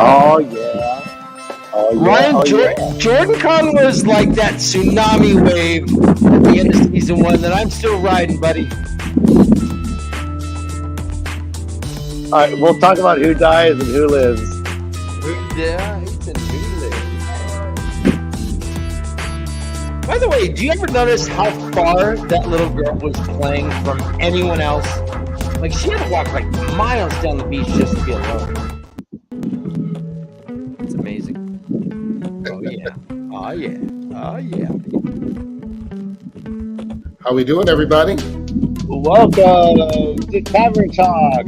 Oh yeah. Oh yeah. Ryan, Oh, yeah. JordanCon was like that tsunami wave at the end of season 1 that I'm still riding, buddy. All right, we'll talk about who dies and who lives. Who dies and who lives. By the way, do you ever notice how far that little girl was playing from anyone else? Like, she had to walk like miles down the beach just to be alone. It's amazing. Oh yeah. Oh yeah. Oh yeah. How we doing, everybody? Welcome to Tavern Talk,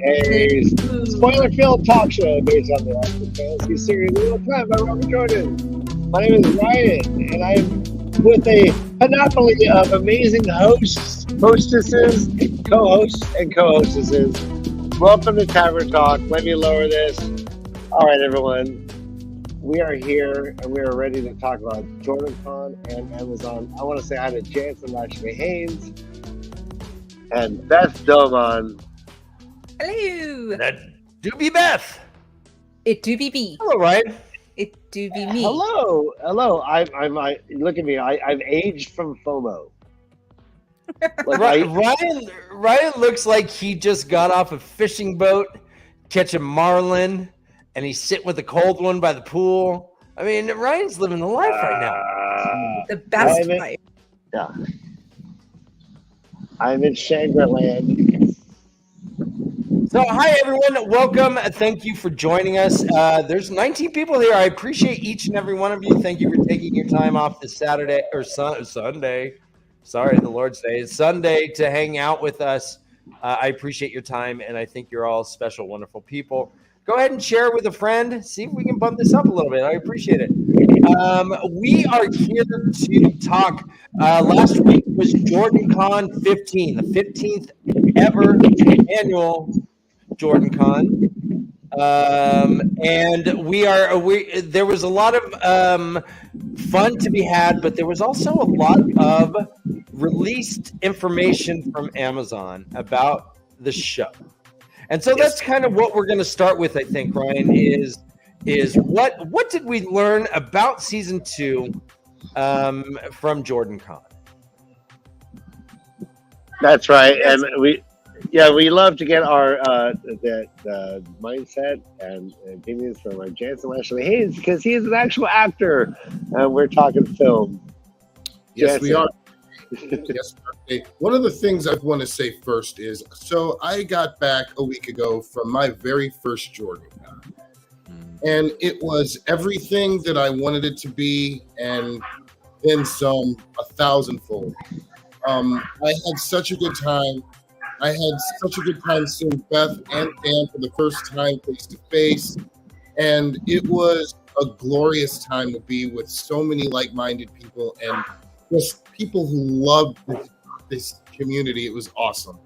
a spoiler-filled talk show based on the Austin Fantasy series Real Time by Robert Jordan. My name is Ryan, and I'm with a panoply of amazing hosts, hostesses, co-hosts, and co-hostesses. Welcome to Tavern Talk. Let me lower this. All right, everyone. We are here, and we are ready to talk about JordanCon and Amazon. I want to say hi to Jansen and Ashley Haynes. and Beth Domon. Hello. That do be Beth. It do be me. Hello, Ryan. It do be me. Hello. I look at me. I've aged from FOMO. Like Ryan looks like he just got off a fishing boat, catching marlin, and he's sitting with a cold one by the pool. I mean, Ryan's living the life right now. The best life. Yeah. I'm in Shangri-Land. So, hi, everyone. Welcome. Thank you for joining us. There's 19 people here. I appreciate each and every one of you. Thank you for taking your time off this Saturday or Sunday. Sorry, the Lord's Day. It's Sunday to hang out with us. I appreciate your time, and I think you're all special, wonderful people. Go ahead and share it with a friend. See if we can bump this up a little bit. I appreciate it. We are here to talk. Last week was JordanCon 15, the 15th ever annual JordanCon. And there was a lot of fun to be had, but there was also a lot of released information from Amazon about the show. And so that's kind of what we're going to start with, I think, Ryan, is what did we learn about season 2 from JordanCon? That's right, and we love to get our the mindset and opinions from our Jansen Lashley Hayes because he is an actual actor, and we're talking film. Yes, Jansen. we are. Yes, one of the things I want to say first is, so I got back a week ago from my very first JordanCon, and it was everything that I wanted it to be, and then some 1,000-fold. I had such a good time. I had such a good time seeing Beth and Dan for the first time face to face, and it was a glorious time to be with so many like-minded people and just people who loved this community. It was awesome.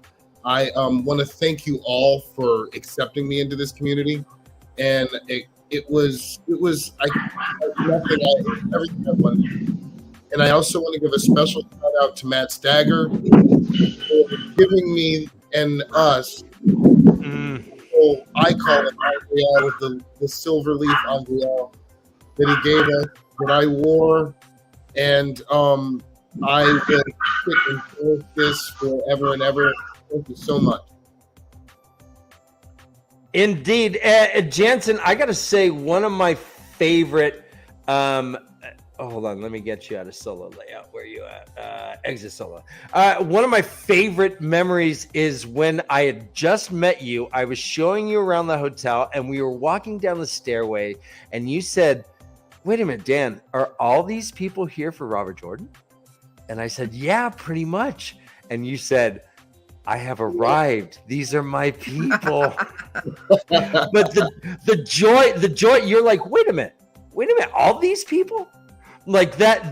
I want to thank you all for accepting me into this community, and it was everything I wanted. And I also want to give a special shout out to MaTsDaGgerX for giving me and us, I call it Andriel, the silver leaf Andriel that he gave us, that I wore, and I will sit and forth this forever and ever. Thank you so much. Indeed. Jansen, I got to say, one of my favorite hold on, let me get you out of solo layout. Where are you at? Exit solo. One of my favorite memories is when I had just met you. I was showing you around the hotel, and we were walking down the stairway, and you said, wait a minute, Dan, are all these people here for Robert Jordan? And I said, yeah, pretty much. And you said, I have arrived. These are my people. But the joy, you're like, wait a minute, all these people? Like that's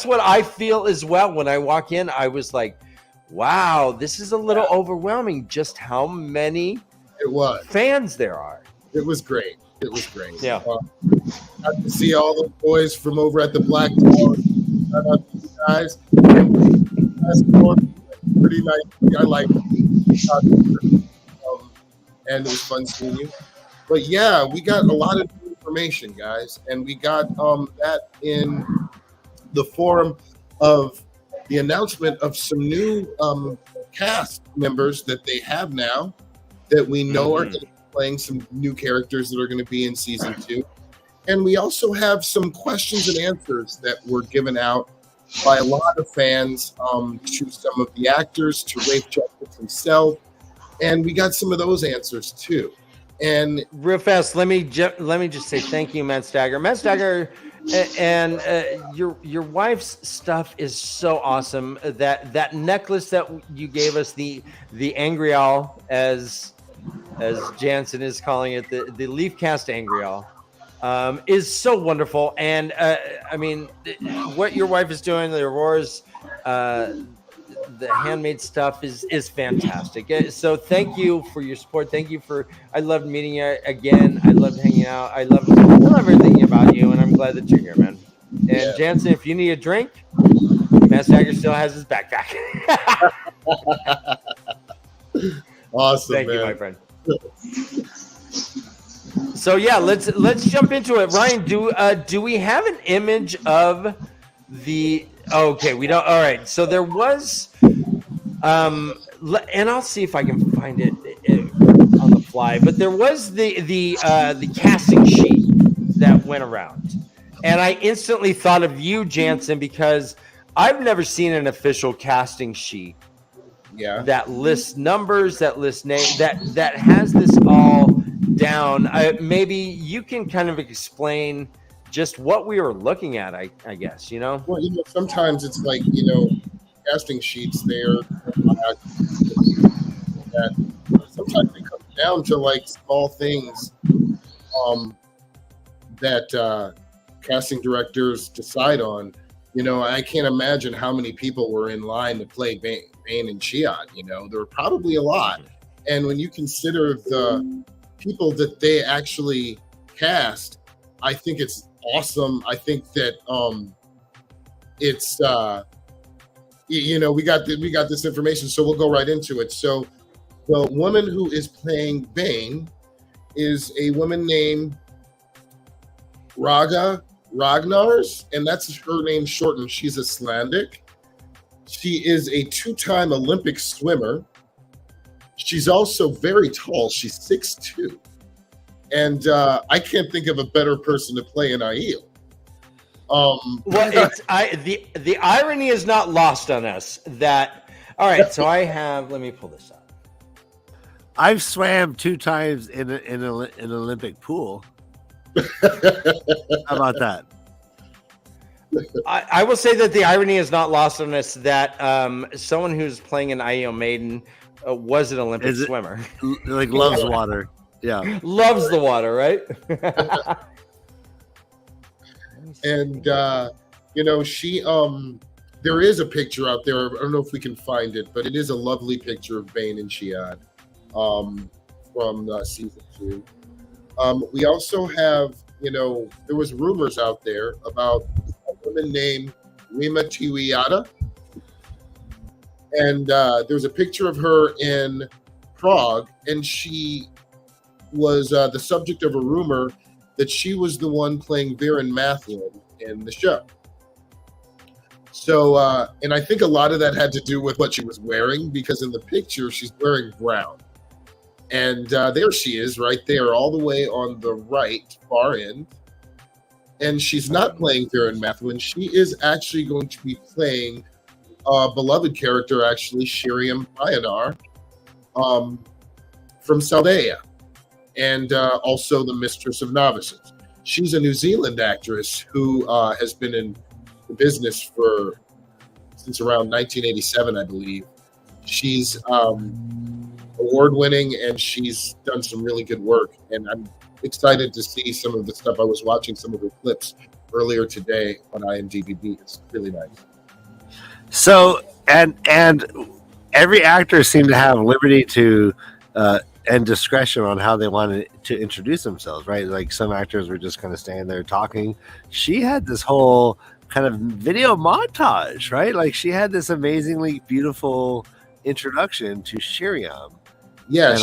what I feel as well. When I walk in, I was like, wow, this is a little overwhelming just how many fans there are. It was great. Yeah. Got to see all the boys from over at the Black Tower. Shout out to you guys. Pretty nice. I like it. And it was fun seeing you. But yeah, we got a lot of information, guys, and we got that in the form of the announcement of some new cast members that they have now that we know are going to be playing some new characters that are going to be in season 2. And we also have some questions and answers that were given out by a lot of fans to some of the actors, to Rafe Justice himself, and we got some of those answers too. And real fast, let me just say thank you, MaTsDaGgerX. And your wife's stuff is so awesome. That necklace that you gave us, the Angrial, as Jansen is calling it, the LeafCast Angrial, is so wonderful. And I mean, what your wife is doing, the Aurora's, the handmade stuff is fantastic. So thank you for your support. Thank you I loved meeting you again. I loved hanging out. I love everything about you, and I'm glad that you're here, man. And Jansen, if you need a drink, MaTsDaGger still has his backpack. Awesome. Thank you, man. my friend. So yeah, let's jump into it. Ryan, do we have an image of the? Okay, we don't. All right. So there was, and I'll see if I can find it on the fly. But there was the casting sheet that went around, and I instantly thought of you, Jansen, because I've never seen an official casting sheet. Yeah. That lists numbers, that lists names, that has this all down. Maybe you can kind of explain just what we were looking at. I guess Well, sometimes it's like casting sheets there. That sometimes it comes down to like small things that casting directors decide on. I can't imagine how many people were in line to play Bane and Chiad. There were probably a lot. And when you consider the people that they actually cast, I think it's awesome. I think that it's we got this information, so we'll go right into it. So the woman who is playing Bane is a woman named Ragnars, and that's her name shortened. She's Icelandic. She is a 2-time Olympic swimmer. She's also very tall. She's 6'2". And I can't think of a better person to play an Aiel. Well, the irony is not lost on us. That all right. So I have. Let me pull this up. I've swam 2 times in an Olympic pool. How about that? I will say that the irony is not lost on us that someone who's playing an Aiel maiden was an Olympic swimmer. Like loves water. Yeah. Loves the water, right? And she there is a picture out there. I don't know if we can find it, but it is a lovely picture of Bane and Chiad from season 2. We also have, there was rumors out there about a woman named Rima Tiwiata. And there's a picture of her in Prague, and she was the subject of a rumor that she was the one playing Viren Mathlin in the show. So, and I think a lot of that had to do with what she was wearing, because in the picture, she's wearing brown. And there she is, right there, all the way on the right, far end. And she's not playing Viren Mathlin. She is actually going to be playing a beloved character, actually, Shiriam Pionar, from Saldaea, and also the Mistress of Novices. She's a New Zealand actress who has been in the business since around 1987, I believe. She's award-winning, and she's done some really good work. And I'm excited to see some of the stuff. I was watching some of her clips earlier today on IMDb. It's really nice. So, and every actor seemed to have liberty to and discretion on how they wanted to introduce themselves, right? Like some actors were just kind of standing there talking. She had this whole kind of video montage, right? Like she had this amazingly beautiful introduction to Shiriam. Yeah,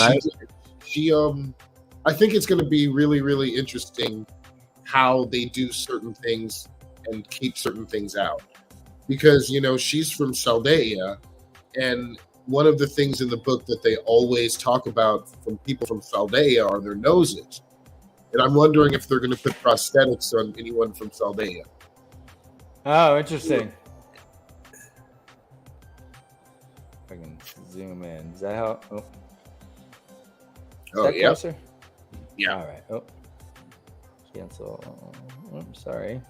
I think it's going to be really, really interesting how they do certain things and keep certain things out. Because, she's from Saldaea, and one of the things in the book that they always talk about from people from Saldaea are their noses. And I'm wondering if they're going to put prosthetics on anyone from Saldaea. Oh, interesting. If I can zoom in. Is that how? Oh, yeah. Closer? Yeah. All right. Oh. Cancel. Oh, sorry.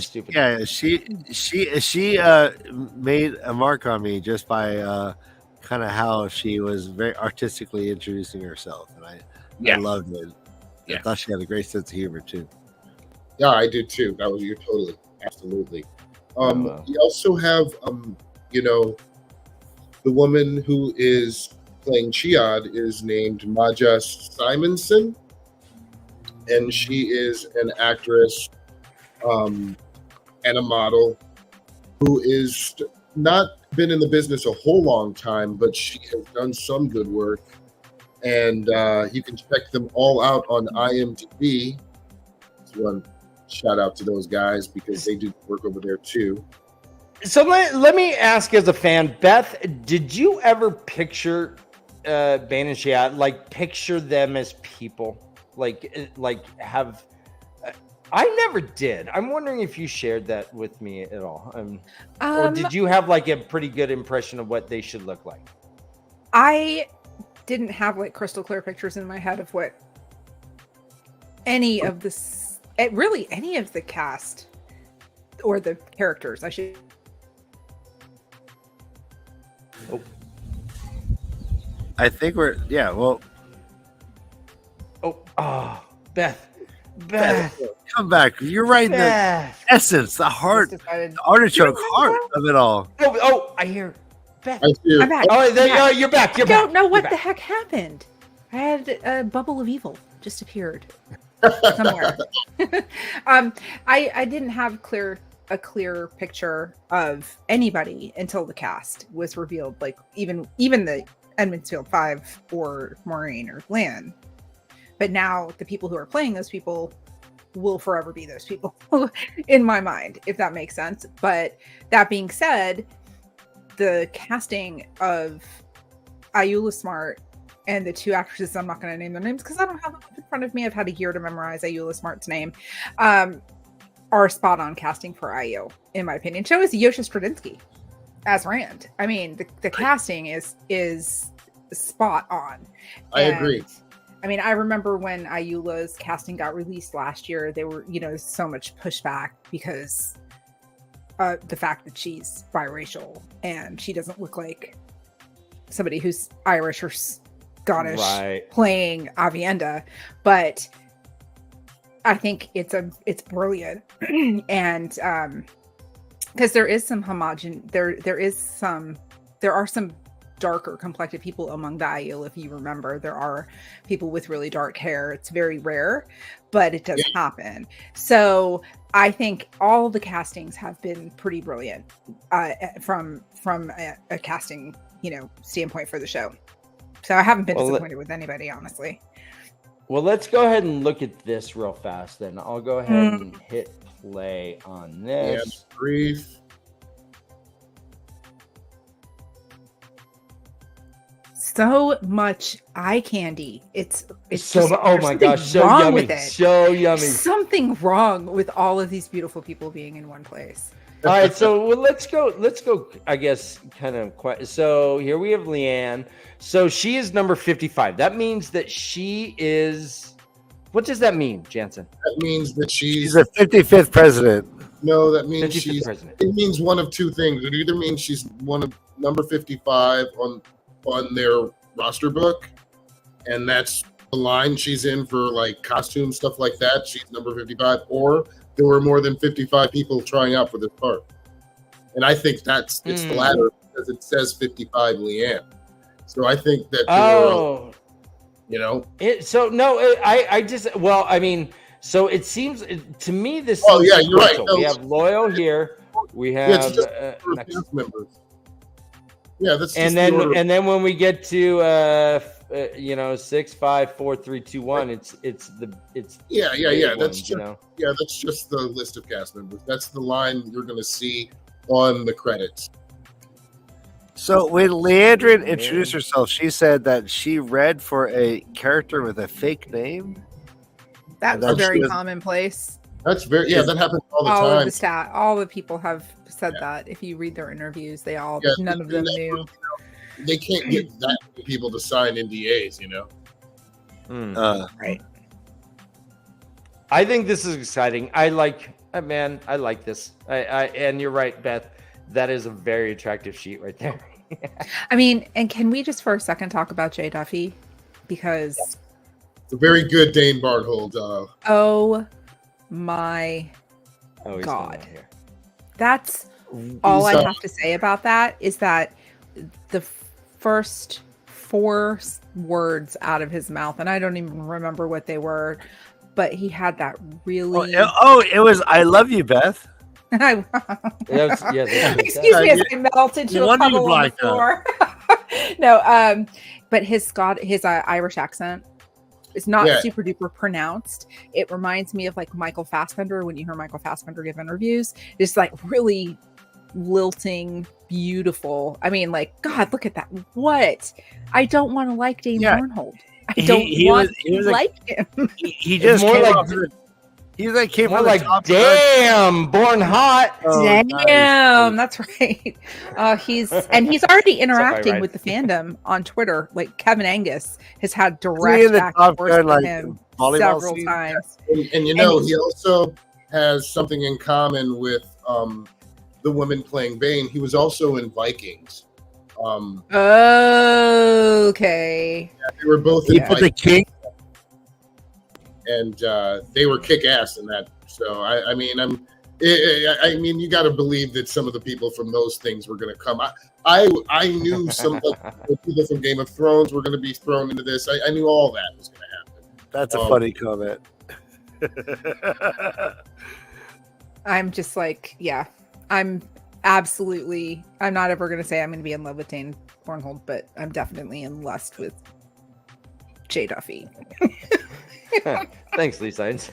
Stupid. Yeah, she made a mark on me just by kind of how she was very artistically introducing herself, and I loved it. Yeah. I thought she had a great sense of humor too. Yeah, I do too. You're totally, absolutely. We also have, the woman who is playing Chiad is named Maja Simonson, and she is an actress and a model, who is not been in the business a whole long time, but she has done some good work. And you can check them all out on IMDb. So one shout out to those guys because they do work over there too. So let me ask, as a fan, Beth, did you ever picture Bane and Shiat, like picture them as people, like have? I never did. I'm wondering if you shared that with me at all, or did you have like a pretty good impression of what they should look like? I didn't have like crystal clear pictures in my head of what any of this, really any of the cast or the characters. I should. Oh. I think we're well. Beth, come back. You're right. Beth. The essence, the heart, the artichoke heart of it all. Oh, I hear Beth. I'm back. Oh, there, you're back. You're I don't back. know what the heck happened. I had a bubble of evil just appeared somewhere. I didn't have a clear picture of anybody until the cast was revealed. Like even the Edmondsfield 5 or Maureen or Lan. But now the people who are playing those people will forever be those people in my mind, if that makes sense. But that being said, the casting of Ayoola Smart and the two actresses, I'm not going to name their names because I don't have them in front of me. I've had a year to memorize Ayoola Smart's name. Are spot on casting for Ayo, in my opinion. So is Yosha Stradinsky as Rand. I mean, the casting is spot on. I agree. I mean, I remember when Ayula's casting got released last year, there were, so much pushback because the fact that she's biracial and she doesn't look like somebody who's Irish or Scottish playing Avienda. But I think it's brilliant. And because there is some there are some darker complected people among the Aiel. If you remember, there are people with really dark hair. It's very rare, but it does happen. So I think all the castings have been pretty brilliant from a casting standpoint for the show. So I haven't been disappointed with anybody, honestly. Well, let's go ahead and look at this real fast. Then I'll go ahead and hit play on this. Yeah, brief. So much eye candy. It's so. Oh my gosh, so wrong yummy, with it. So yummy. Something wrong with all of these beautiful people being in one place. All right, so let's go. I guess kind of quite. So here we have Leanne. So she is number 55. That means that she is. What does that mean, Jansen? That means that she's the 55th president. No, that means she's president. It means one of two things. It either means she's one of number 55 on their roster book, and that's the line she's in for like costume stuff like that. She's number 55, or there were more than 55 people trying out for this part. And I think it's the latter because it says 55 Leanne. So I think that so it seems to me this. Oh yeah, you're right. We have Loyal here. We have cast members. Yeah, that's and then when we get to 6, 5, 4, 3, 2, 1, it's that's just the list of cast members. That's the line you're going to see on the credits. So when Leandrin introduced herself, she said that she read for a character with a fake name. That's very commonplace. That's that happens all the time. All the people have said that. If you read their interviews, none of them knew. They can't get that many people to sign NDAs, Right. I think this is exciting. I like this. And you're right, Beth. That is a very attractive sheet right there. I mean, and can we just for a second talk about Jay Duffy? Because it's a very good Dane Barnhold. Oh my God. That's all I have to say about that is that the first 4 words out of his mouth, and I don't even remember what they were, but he had that really. It was "I love you, Beth." That's Excuse me as I melt into a wonder you puddle on the blacked out. floor. No, but his Irish accent is not Yeah. super duper pronounced. It reminds me of like Michael Fassbender when you hear Michael Fassbender give interviews. It's like really lilting, beautiful. I mean, like, God, look at that. What? I don't want to like Dane Yeah. Bornhold. I don't want to like him. He just more came like- off the- He's like came more from like, the top damn, born hot. Oh, Damn, nice. that's right. He's already interacting right. with the fandom on Twitter. Like Kevin Angus has had Is he direct in the back Top and forth Gun, with like, him volleyball several scene? times. And you know, he also has something in common with the woman playing Bane. He was also in Vikings. Okay. They were both He in put the Vikings, king. and they were kick ass in that. So I mean, you got to believe that some of the people from those things were going to come. I knew some of the people from Game of Thrones were going to be thrown into this. I knew all that was going to happen. That's a funny comment. I'm just like, yeah. I'm not ever going to say I'm going to be in love with Dane Bornhold, but I'm definitely in lust with Jay Duffy. Thanks, Lee Science.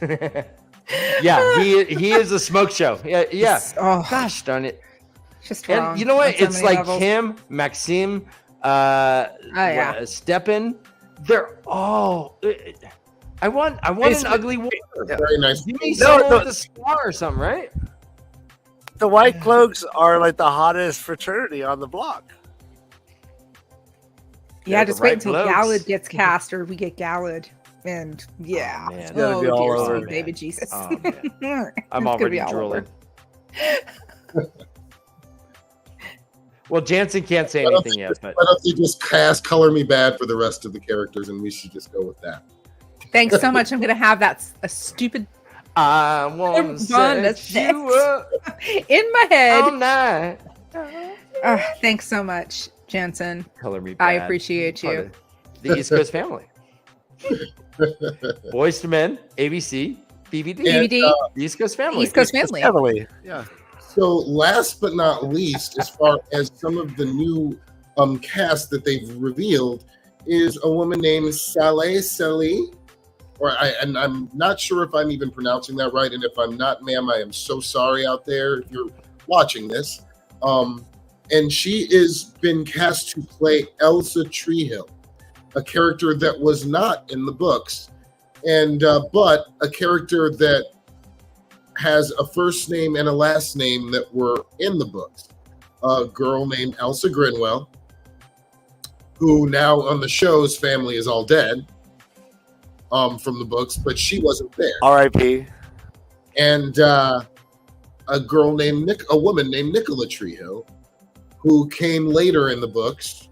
Yeah, he is a smoke show. Yeah. Oh, Gosh darn it. just wrong. And you know what? on so It's many like levels. him, Maxime, yeah. Steppen. They're all. I want an ugly war. Very nice. Give me No, someone no. with a scar or something, right? The White Cloaks are like the hottest fraternity on the block. Yeah, They're just the wait right until blokes. Gallad gets cast or we get Gallad. And yeah. Oh, man. It's gonna be all dear over. sweet baby Jesus. Oh, man. I'm It's gonna already be all drooling. over. Well, Jansen can't say Why don't anything they yet, just- but Why don't they just cast Color Me Bad for the rest of the characters, and we should just go with that. Thanks so much. I'm gonna have that a stupid I want to Wanna set you up in my head. all night. Thanks so much, Jansen. Color me bad. I appreciate Part you. of the East Coast family. Boys to Men, ABC, BBD, And, DVD, the East Coast family. East Coast family. Heavily. Yeah. So, last but not least, as far as some of the new cast that they've revealed, is a woman named Saleh Seli. And I'm not sure if I'm even pronouncing that right. And if I'm not, ma'am, I am so sorry out there if you're watching this. And she has been cast to play Elsa Treehill, a character that was not in the books, and but a character that has a first name and a last name that were in the books. A girl named Elsa Grinwell, who now on the show's family is all dead from the books, but she wasn't there. R.I.P. And a woman named Nicola Treehill, who came later in the books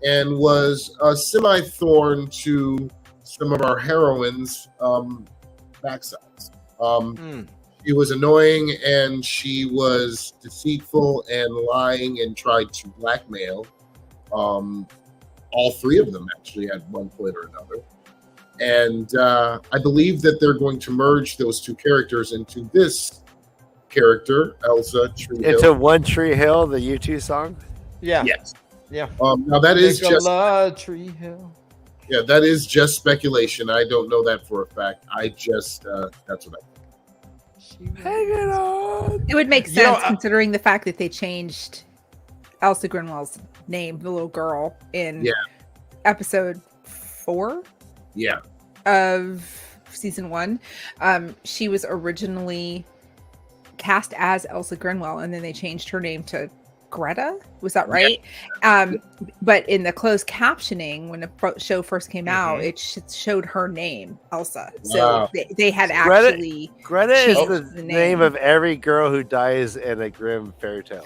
and was a semi-thorn to some of our heroines' backsides. She was annoying, and she was deceitful and lying and tried to blackmail all three of them, actually, at one point or another. And I believe that they're going to merge those two characters into this character, Elsa Treehill. Into One Tree Hill, the U2 song. Yeah. Yes. Yeah. Now that is just Tree Hill. that is just speculation. I don't know that for a fact. I just that's what I Hanging on. It would make You sense know, considering the fact that they changed Elsa Grinwell's name, the little girl, in episode 4 yeah. of season 1. She was originally cast as Elsa Grinwell, and then they changed her name to Greta. Was that right? But in the closed captioning, when the show first came out, it showed her name, Elsa. So Wow. they had Greta- actually. Greta is changed the the name name. of every girl who dies in a grim fairy tale.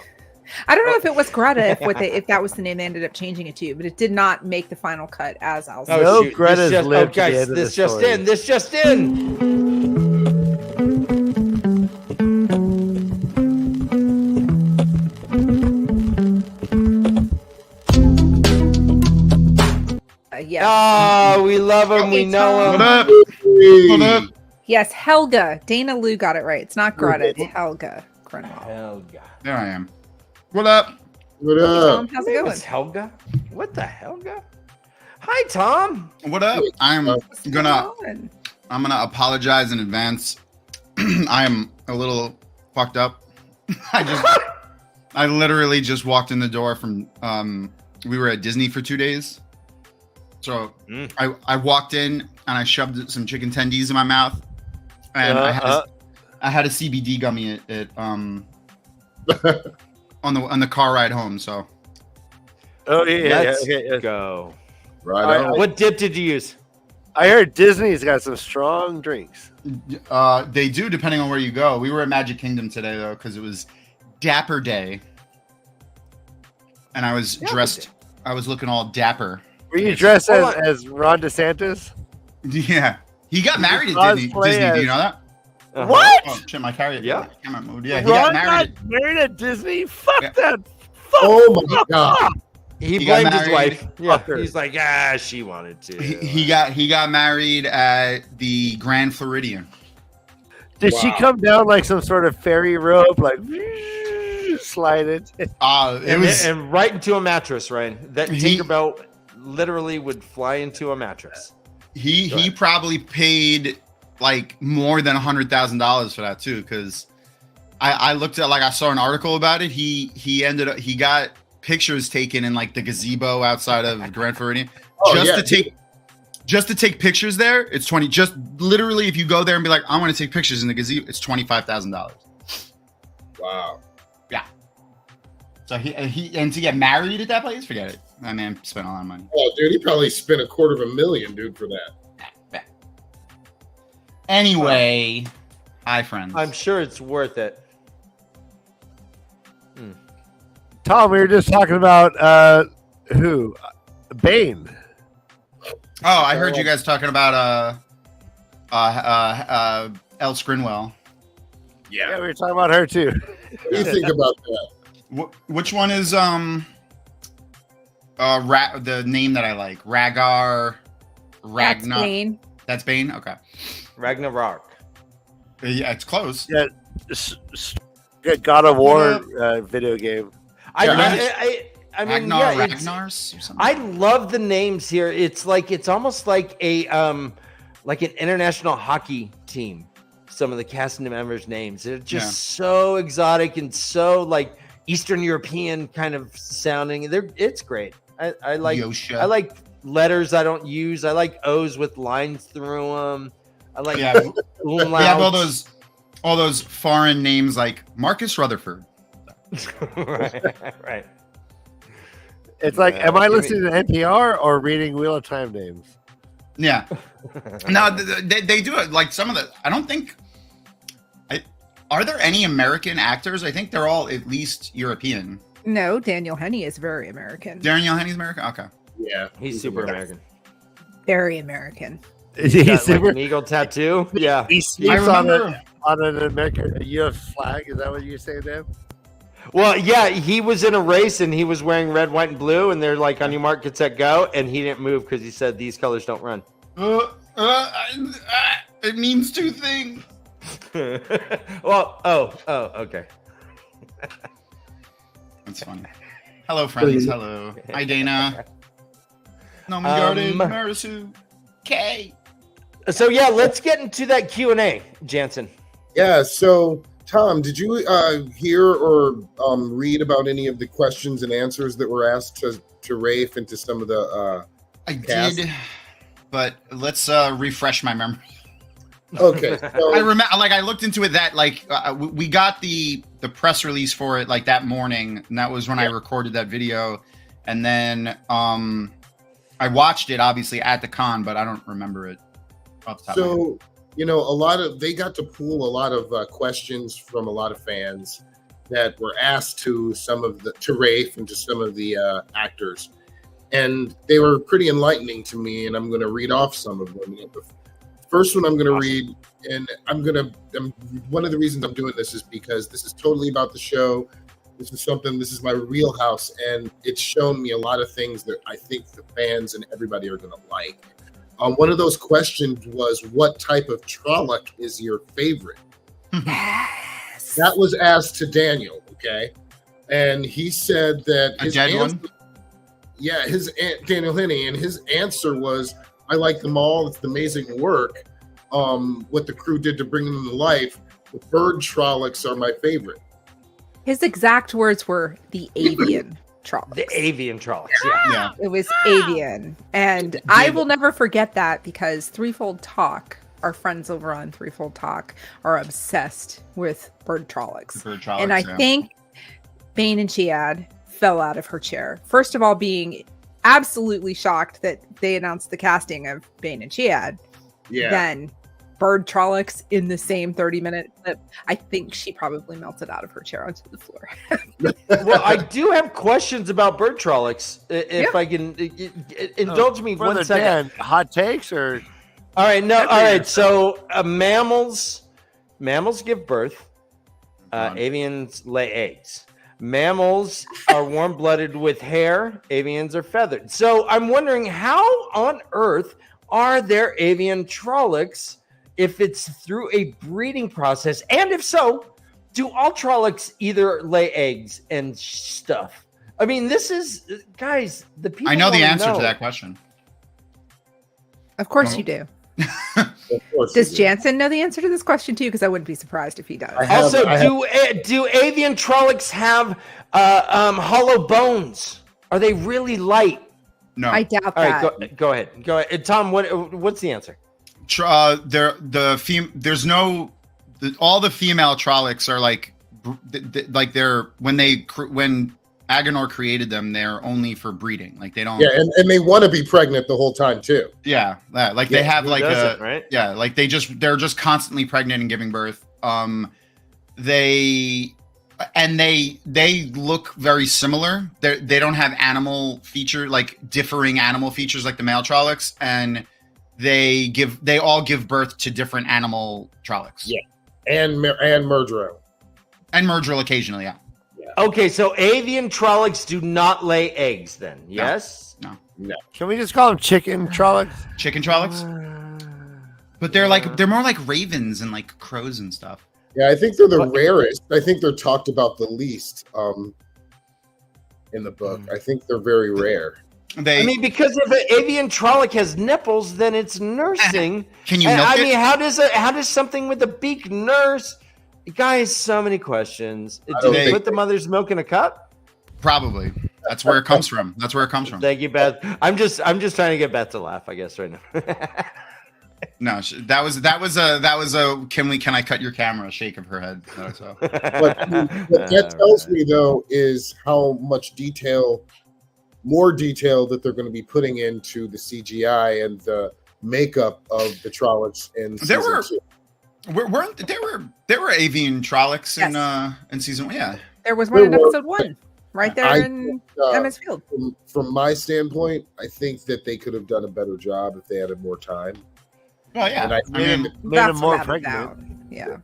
I don't know if it was Greta, if that was the name they ended up changing it to, but it did not make the final cut as Elsa. No, shoot. Greta's This just- lived to the guys, end of this the just story. in. This just in. Yes. Oh, we love him. We know him. up? What up? Yes, Helga. Dana Lou got it right. It's not Greta, it's Helga Helga. Helga. There I am. What up? What Hey, up? Tom, how's it going? It's Helga. What the Helga? Hi, Tom. What up? I'm What's gonna going apologize in advance. I'm a little fucked up. I literally just walked in the door from we were at Disney for 2 days. So I walked in and I shoved some chicken tendies in my mouth, and I had a CBD gummy at on the car ride home. So Let's okay. go. Right All right, on. What dip did you use? I heard Disney's got some strong drinks. they do, depending on where you go. We were at Magic Kingdom today though, because it was Dapper Day, and I was dressed. I was looking all dapper. Were you dressed Hold on. as Ron DeSantis? Yeah, he got married at Disney. Cosplay Do you know that? Uh-huh. What? Oh shit, my carrier. Yeah. Camera mode. Yeah, he Ron got married. got married at Disney? Fuck Yeah. that. Fuck. Oh my god. He He got blamed his married. wife. Yeah, Fucker. he's like, she wanted to. He got married at the Grand Floridian. Did she Wow. come down like some sort of fairy rope, like slide it? It and, was and right into a mattress, Ryan. That He- Tinkerbell literally would fly into a mattress. he probably paid like more than $100,000 for that too, because I looked at, like, I saw an article about it. He got pictures taken in like the gazebo outside of Grand Floridian just to take pictures there. It's 20. Just literally, if you go there and be like, I want to take pictures in the gazebo, it's $25,000. Wow. So he and to get married at that place, forget it. That man spent a lot of money. Oh, dude, he probably spent $250,000, dude, for that. Anyway, hi friends. I'm sure it's worth it. Tom, we were just talking about who? Bane. Oh, I heard you guys talking about Elle Scrinwell. Yeah, we were talking about her too. What do you think about that? Which one is the name that I like? Ragnar. That's Bane. That's Bane. Okay. Ragnarok. Yeah, it's close. Yeah, God of War video game. I mean, Ragnar, yeah, it's- Ragnars or something. I love the names here. It's almost like like an international hockey team. Some of the cast members' names, they're just so exotic and so like Eastern European kind of sounding. It's great. I like Yosha. I like letters I don't use. I like O's with lines through them. I like Yeah, umlauts. we have all those foreign names like Marcus Rutherford. right. It's like, Yeah, am I give me- listening to NPR or reading Wheel of Time names? Yeah. No, they do it like some of the. I don't think. Are there any American actors? I think they're all at least European. No, Daniel Henney is very American. Daniel Henney's American. Okay. Yeah. He's super American. Very American. He's Got, like, super. an eagle tattoo. Yeah. He I sleeps on remember. an American U.S. flag. Is that what you're saying, Dan? Well, yeah, he was in a race and he was wearing red, white, and blue, and they're like, on your mark, get set, go, and he didn't move because he said these colors don't run. It means two things. Well, okay. That's funny. Hello, friends. Hello. Hi, Dana. Nomi Garden, Marisu, Kay. So yeah, let's get into that Q&A, Jansen. Yeah. So, Tom, did you hear or read about any of the questions and answers that were asked to Rafe and to some of the? I Cast? did, but let's refresh my memory. Okay. So, I remember, like, I looked into it that, like, we got the press release for it, like, that morning, and that was when I recorded that video, and then I watched it, obviously, at the con, but I don't remember it off the top of my head. So, they got to pool a lot of questions from a lot of fans that were asked to Rafe and to some of the actors, and they were pretty enlightening to me. And I'm going to read off some of them. The first one I'm going to read, and one of the reasons I'm doing this is because this is totally about the show. This is my wheelhouse, and it's shown me a lot of things that I think the fans and everybody are going to like. One of those questions was, what type of Trolloc is your favorite? Yes. That was asked to Daniel, okay? And he said that A dead one? Yeah, Daniel Henney, and his answer was, I like them all. It's amazing work. What the crew did to bring them to life. The bird Trollocs are my favorite. His exact words were the avian Trollocs. The avian Trollocs. Yeah. It was avian. And I will never forget that because Threefold Talk, our friends over on Threefold Talk, are obsessed with bird Trollocs. And I think Bane and Chiad fell out of her chair. First of all, being absolutely shocked that they announced the casting of Bane and Chiad. Yeah. Then bird Trollocs in the same 30-minute clip. I think she probably melted out of her chair onto the floor. Well, I do have questions about bird Trollocs. If I can indulge me Further 1 second. Dan, hot takes or? All right, no, all right. So mammals give birth. Avians lay eggs. Mammals are warm-blooded with hair. Avians are feathered. So I'm wondering, how on earth are there avian Trollocs if it's through a breeding process? And if so, do all Trollocs either lay eggs and stuff? I mean, this is, guys, the people I know the wanna answer know. to that question. Of course you do. Does Jansen know the answer to this question too? Because I wouldn't be surprised if he does. Also, do avian Trollocs have hollow bones? Are they really light? No. I doubt All that. right, go ahead. Tom, what's the answer? There's no. All the female Trollocs are like they're when Agenor created them, they're only for breeding. Like they don't. Yeah, and they want to be pregnant the whole time too. Yeah, like they have like right? Yeah, like they're just constantly pregnant and giving birth. They look very similar. They don't have animal feature, like differing animal features like the male Trollocs, and they all give birth to different animal Trollocs. Yeah, and Murdrell. And Murdrell occasionally, yeah. Okay, so avian Trollocs do not lay eggs then, yes? No. Can we just call them chicken Trollocs? Chicken Trollocs? But they're more like ravens and like crows and stuff. Yeah, I think they're the rarest. I think they're talked about the least in the book. I think they're very rare. I mean, because if an avian Trolloc has nipples, then it's nursing. Can you milk it? I mean, how does something with a beak nurse? Guys, so many questions. Do they put the mother's milk in a cup? Probably. That's where it comes from. Thank you, Beth. I'm just trying to get Beth to laugh, I guess, right now. No, that was a can I cut your camera? Shake of her head. What that tells me though is how much more detail that they're going to be putting into the CGI and the makeup of the Trollocs in season 2. There were avian Trollocs in season 1. Yeah, there was one in episode 1, right there in Emma's Field. From my standpoint, I think that they could have done a better job if they had more time. Well, yeah, and I made them more pregnant. Yeah.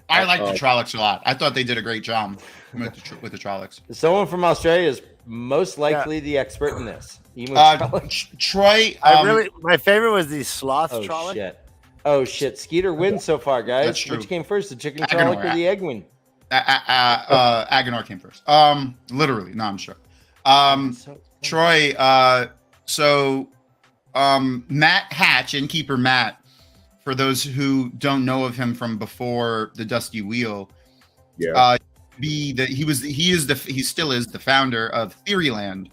I like the Trollocs a lot. I thought they did a great job with the Trollocs. Someone from Australia is most likely the expert in this. Troy, my favorite was the sloth Trolloc. Oh shit! Skeeter wins so far, guys. That's true. Which came first, the chicken Trolloc or the egg win? Agenor came first. Literally, no, I'm sure. Troy, Matt Hatch, innkeeper Matt, for those who don't know of him from before the Dusty Wheel, he still is the founder of Theoryland,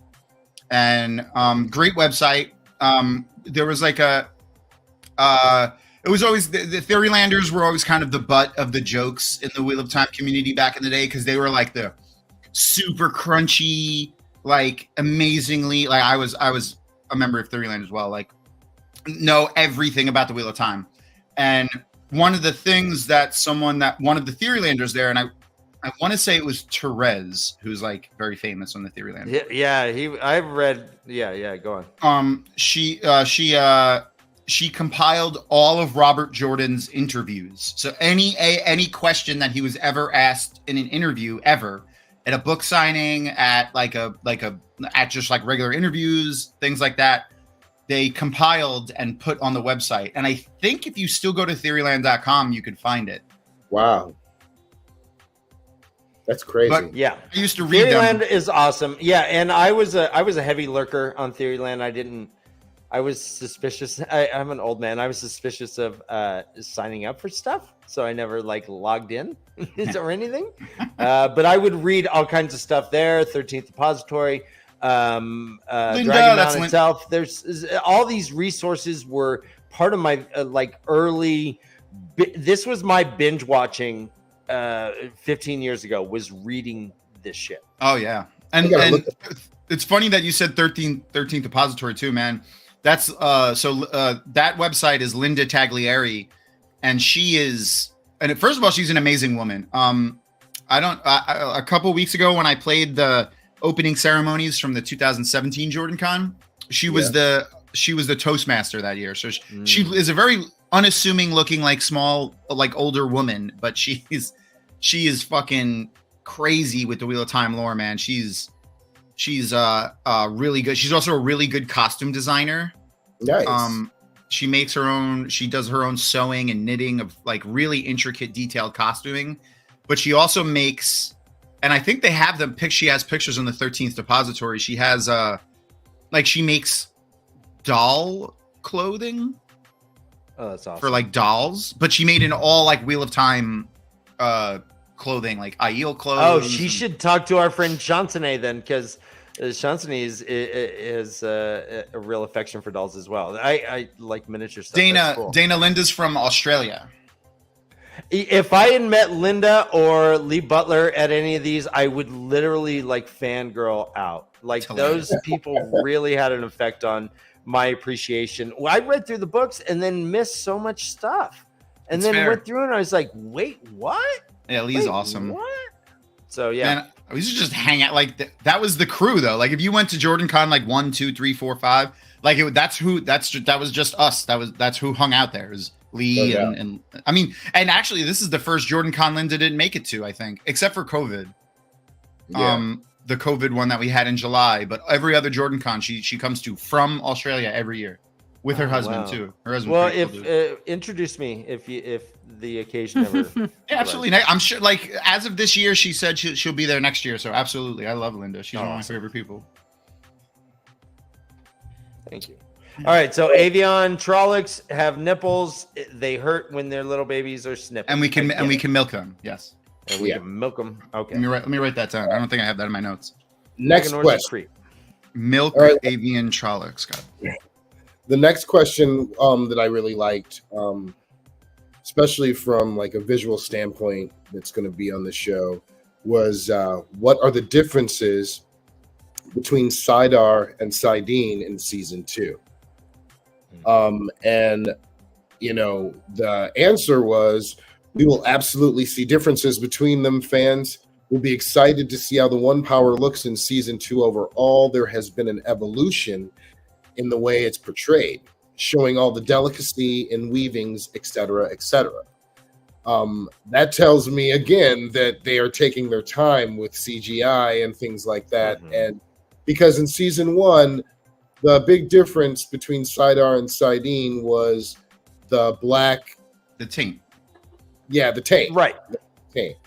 and great website. There was like it was always the Theorylanders were always kind of the butt of the jokes in the Wheel of Time community back in the day, because they were like the super crunchy, like amazingly, like I was a member of Theoryland as well, like know everything about the Wheel of Time. And one of the things that one of the Theorylanders there, and I want to say it was Therese, who's like very famous on the Theoryland. I've read. Yeah. Go on. She compiled all of Robert Jordan's interviews. So any question that he was ever asked in an interview ever, at a book signing, at at just like regular interviews, things like that, they compiled and put on the website. And I think if you still go to theoryland.com, you could find it. Wow. That's crazy. But Yeah, I used to read Theoryland them. is awesome. Yeah, and I was a heavy lurker on Theoryland. I was suspicious. I'm an old man. I was suspicious of signing up for stuff, so I never like logged in or anything. But I would read all kinds of stuff there. 13th Depository, Dragon itself. There's all these resources were part of my early. This was my binge watching 15 years ago. Was reading this shit. Oh yeah, and it's funny that you said 13th Depository too, man. That's that website is Linda Taglieri, and she is, and first of all, she's an amazing woman. A couple weeks ago when I played the opening ceremonies from the 2017 JordanCon, she was the Toastmaster that year. So she is a very unassuming looking, like small, like older woman, but she is fucking crazy with the Wheel of Time lore, man. She's really good. She's also a really good costume designer. Nice. She makes her own. She does her own sewing and knitting of like really intricate, detailed costuming. But she also makes, and I think they have them. She has pictures on the 13th Depository. She has she makes doll clothing. Oh, that's awesome. For like dolls, but she made an all like Wheel of Time clothing, like Aiel clothes. Oh, she should talk to our friend Chansonnet then, because Chansonnet is a real affection for dolls as well. I like miniature stuff. Dana Linda's from Australia. If I had met Linda or Lee Butler at any of these, I would literally like fangirl out. Like those people really had an effect on my appreciation. Well, I read through the books and then missed so much stuff, and then went through and I was like, "Wait, what?" Yeah, Lee's awesome. What? So yeah, man, we should just hang out. Like that was the crew though. Like if you went to JordanCon like 1, 2, 3, 4, 5, like that was just us. That's who hung out there. It was Lee and I mean, and actually this is the first JordanCon Linda didn't make it to, I think, except for COVID. Yeah. The COVID one that we had in July, but every other JordanCon she comes to from Australia every year with her husband too. Her husband. Well, if introduce me if the occasion ever. Yeah, absolutely. I'm sure. Like as of this year, she said she'll be there next year. So absolutely, I love Linda. She's one of my favorite people. Thank you. All right, so avian Trollocs have nipples. They hurt when their little babies are snipping, and we can milk them. Yes. And we can milk them. Okay. Let me write that down. I don't think I have that in my notes. Next question. Milk avian Trollocs. The next question that I really liked, especially from like a visual standpoint that's going to be on the show, was what are the differences between Sidar and Sidene in season 2? And you know, the answer was, we will absolutely see differences between them. Fans will be excited to see how the One Power looks in season 2 overall. There has been an evolution in the way it's portrayed, showing all the delicacy in weavings, etc., etc. That tells me again that they are taking their time with CGI and things like that. And because in season 1, the big difference between Sidar and Sidene was the taint. Yeah, the taint. Right. The taint.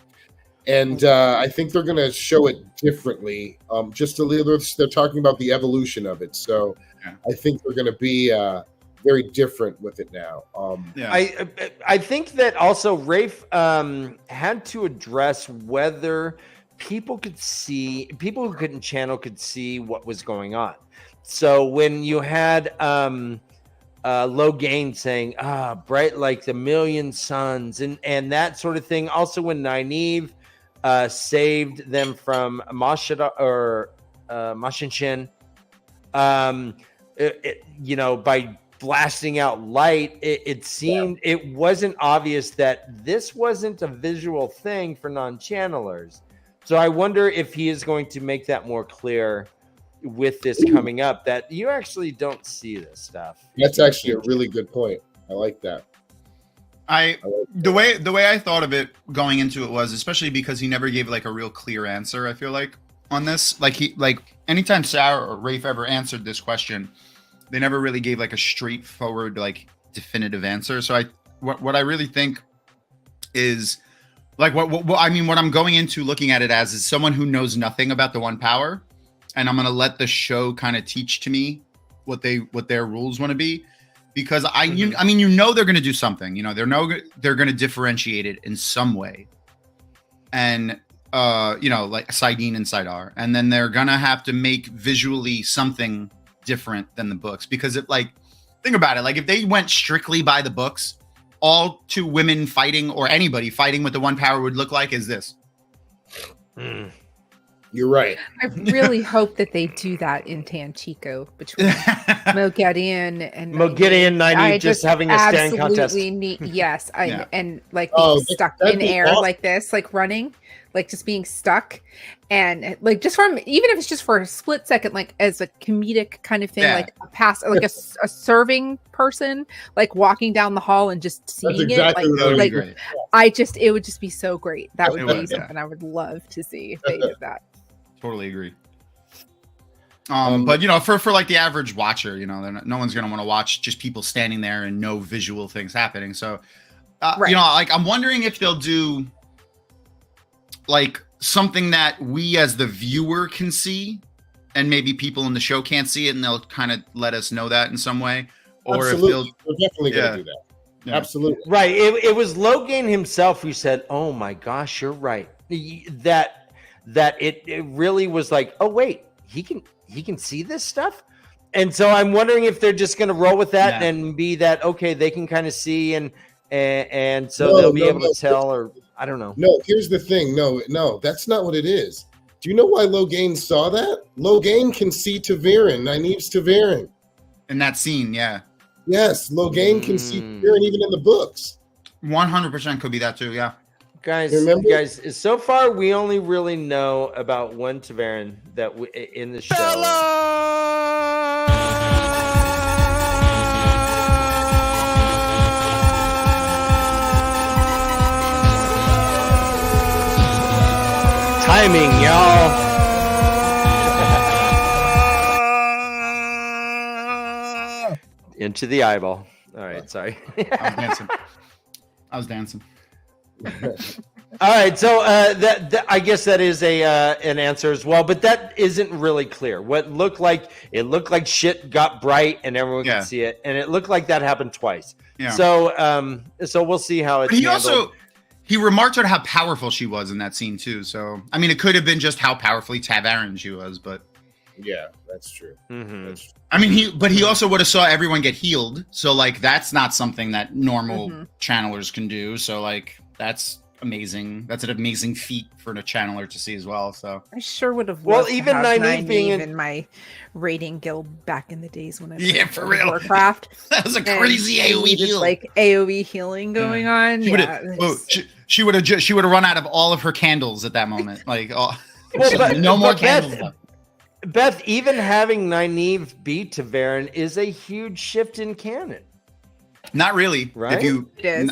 And I think they're going to show it differently. Just a little, they're talking about the evolution of it. So I think they're going to be very different with it now. I think that also Rafe had to address whether people who couldn't channel could see what was going on. So when you had Logain saying, bright like the million suns and that sort of thing. Also when Nynaeve saved them from Mashinshin, by blasting out light, it seemed it wasn't obvious that this wasn't a visual thing for non-channelers. So I wonder if he is going to make that more clear with this coming up, that you actually don't see this stuff. That's actually a really good point. I like that. The way I thought of it going into it was, especially because he never gave like a real clear answer, I feel like, on this. Like anytime Sarah or Rafe ever answered this question, they never really gave like a straightforward, like definitive answer. So what I really think is like what I mean, what I'm going into looking at it as is someone who knows nothing about the one power, and I'm gonna let the show kind of teach to me what their rules want to be, because I mean, you know, they're gonna do something. You know, they're gonna differentiate it in some way, and you know, like Sidene and Sidar, and then they're gonna have to make visually something different than the books, because if, like, think about it, like if they went strictly by the books, all 2 women fighting or anybody fighting with the one power would look like is this. You're right. I really hope that they do that in Tanchico between Moghedien and Nynaeve just having a stand contest. Yes, Yeah. and like being stuck in air awesome. like this, like running, like just being stuck, and like just from, even if it's just for a split second, like as a comedic kind of thing, like a pass, like a serving person, like walking down the hall and just seeing exactly what it, like great. it would just be so great. That would It be would, something I would love to see if they did that. Totally agree. But you know, for like the average watcher, you know, no one's gonna want to watch just people standing there and no visual things happening. So, you know, like I'm wondering if they'll do like something that we as the viewer can see, and maybe people in the show can't see it, and they'll kind of let us know that in some way. Or Absolutely. if We're definitely gonna do that. Yeah. Absolutely. Right. It was Logan himself who said, "Oh my gosh, you're right." That it really was like, "Oh wait, he can see this stuff." And so I'm wondering if they're just going to roll with that and be that, okay, they can kind of see and so they'll be able to tell, or I don't know. No, here's the thing. No, that's not what it is. Do you know why Logain saw that? Logain can see TAVERN, Nynaeve's TAVERN. in that scene, yeah, Yes, Logain can see TAVERN even in the books. 100% could be that too. Yeah. Guys, Remember? so far we only really know about one TAVERN that in the show. Timing, y'all. Into the eyeball. All right, sorry. I was dancing. All right, so that I guess that is an answer as well, but that isn't really clear. What looked like shit got bright and everyone could see it, and it looked like that happened twice. Yeah. So we'll see how it's handled. He remarked on how powerful she was in that scene too. So I mean, it could have been just how powerfully TAVERN she was, but yeah, that's true. Mm-hmm. That's true. I mean, he also would have saw everyone get healed. So like, that's not something that normal channelers can do. So like, that's amazing. That's an amazing feat for a channeler to see as well. So I sure would have. Well, even Nynaeve being in my raiding guild back in the days when I played for real Warcraft. That was a crazy AOE heal. Like AOE healing going on. She would have run out of all of her candles at that moment. Like, no more candles left. Beth, even having Nynaeve beat TAVERN is a huge shift in canon. Not really, right? It is.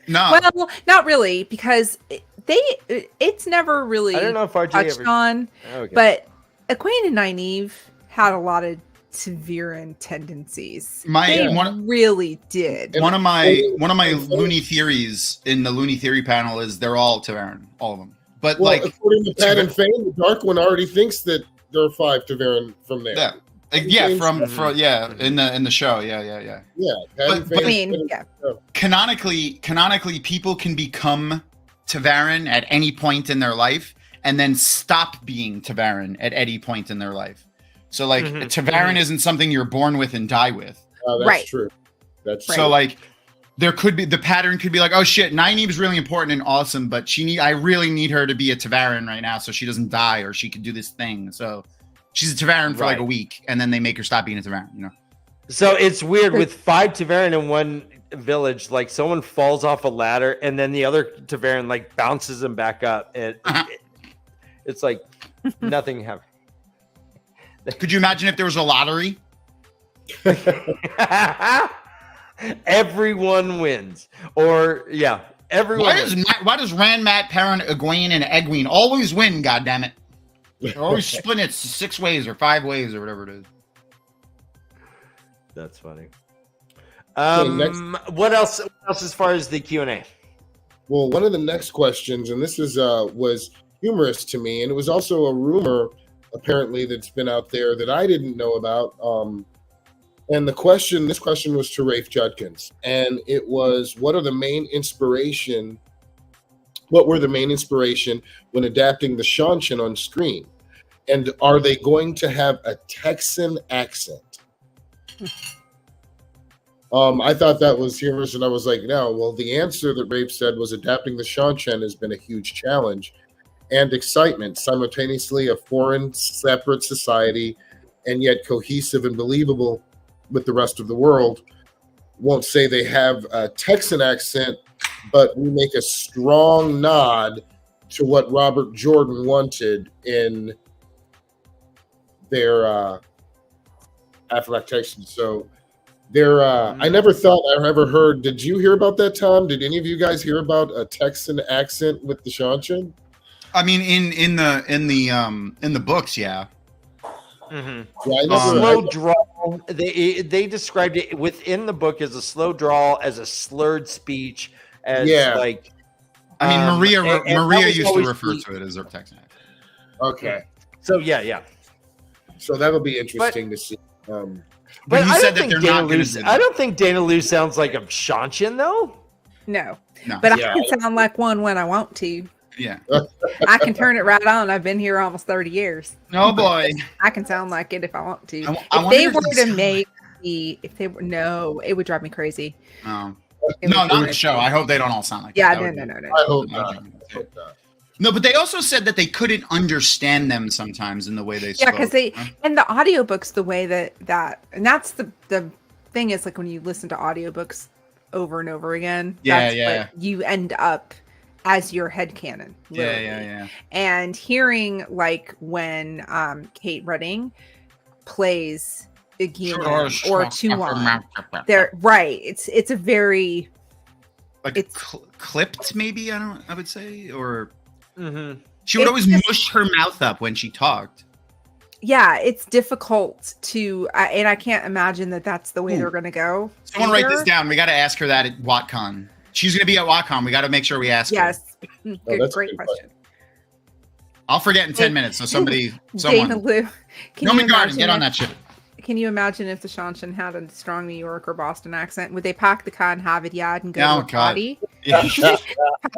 No. Well, not really, because it's never really I don't know if RJ touched on. Okay. But Egwene and Nynaeve had a lot of TAVERN tendencies. Really did. One of my loony theories in the loony theory panel is they're all TAVERN, all of them. But according to Pat and Fane, the Dark One already thinks that there are 5 TAVERN from there. Yeah. In the show. Yeah. Canonically, people can become TAVERN at any point in their life and then stop being TAVERN at any point in their life. So like TAVERN isn't something you're born with and die with. That's true. That's so like there could be the pattern could be like, oh shit, Nynaeve is really important and awesome, but I really need her to be a TAVERN right now so she doesn't die or she could do this thing. So she's a TAVERN for like a week and then they make her stop being a TAVERN, you know. So it's weird with 5 TAVERN in one village, like someone falls off a ladder and then the other TAVERN like bounces them back up. It's like nothing happened. Could you imagine if there was a lottery? Everyone wins. Or everyone why does Rand, Matt, Perrin, Egwene, and Egwene always win, goddammit? They're always split it 6 ways or 5 ways or whatever it is. That's funny. What else as far as the Q&A? Well, one of the next questions, and this is was humorous to me, and it was also a rumor apparently that's been out there that I didn't know about. And this question was to Rafe Judkins, and it was, what were the main inspiration when adapting the Shanshan on screen? And are they going to have a Texan accent? I thought that was humorous, and I was like, no. Well, the answer that Rafe said was adapting the Shanshan has been a huge challenge and excitement, simultaneously a foreign, separate society, and yet cohesive and believable with the rest of the world. Won't say they have a Texan accent, but we make a strong nod to what Robert Jordan wanted in their affectation. So they're I never heard. Did you hear about that, Tom? Did any of you guys hear about a Texan accent with the Shanshan? I mean, in the books, yeah. Mm-hmm. Yeah, Slow drawl. They described it within the book as a slow drawl, as a slurred speech, as like. I mean, Maria used to refer the, to it as her Texan. Okay. So yeah. So that'll be interesting to see. But he I said don't that think they're Dana not going Lou. to. I don't think Dana Lou sounds like a Shanshan though. No. No. But Yeah. I can sound like one when I want to. Yeah. I can turn it right on. I've been here almost 30 years. Oh boy. I can sound like it if I want to. I If wonder they if were it's- to make no, it would drive me crazy. No. It No, would not drive the me show. crazy. I hope they don't all sound like Yeah, that. no. I hope not. No, but they also said that they couldn't understand them sometimes in the way they spoke. Yeah, because they and the audiobooks, the way that and that's the thing is, like, when you listen to audiobooks over and over again, that's what you end up as your headcanon. Yeah. And hearing, like, when Kate Redding plays Iggy or Tuan, they're right. It's a very like clipped, maybe. I would say, or she would It's always just- mush her mouth up when she talked. yeah, it's difficult to, and I can't imagine that that's the way they're going to go. Someone write this either. down. We got to ask her that at WotCon. She's going to be at WotCon. We got to make sure we ask her. Yes, that's a great good question. I'll forget in 10 minutes. So Dana someone. Lou, can Norman you Garden, imagine get on if- that shit. Can you imagine if the Shanshan had a strong New York or Boston accent? Would they pack the car and have it yad and go Oh, to a God. potty? Yeah. Pack the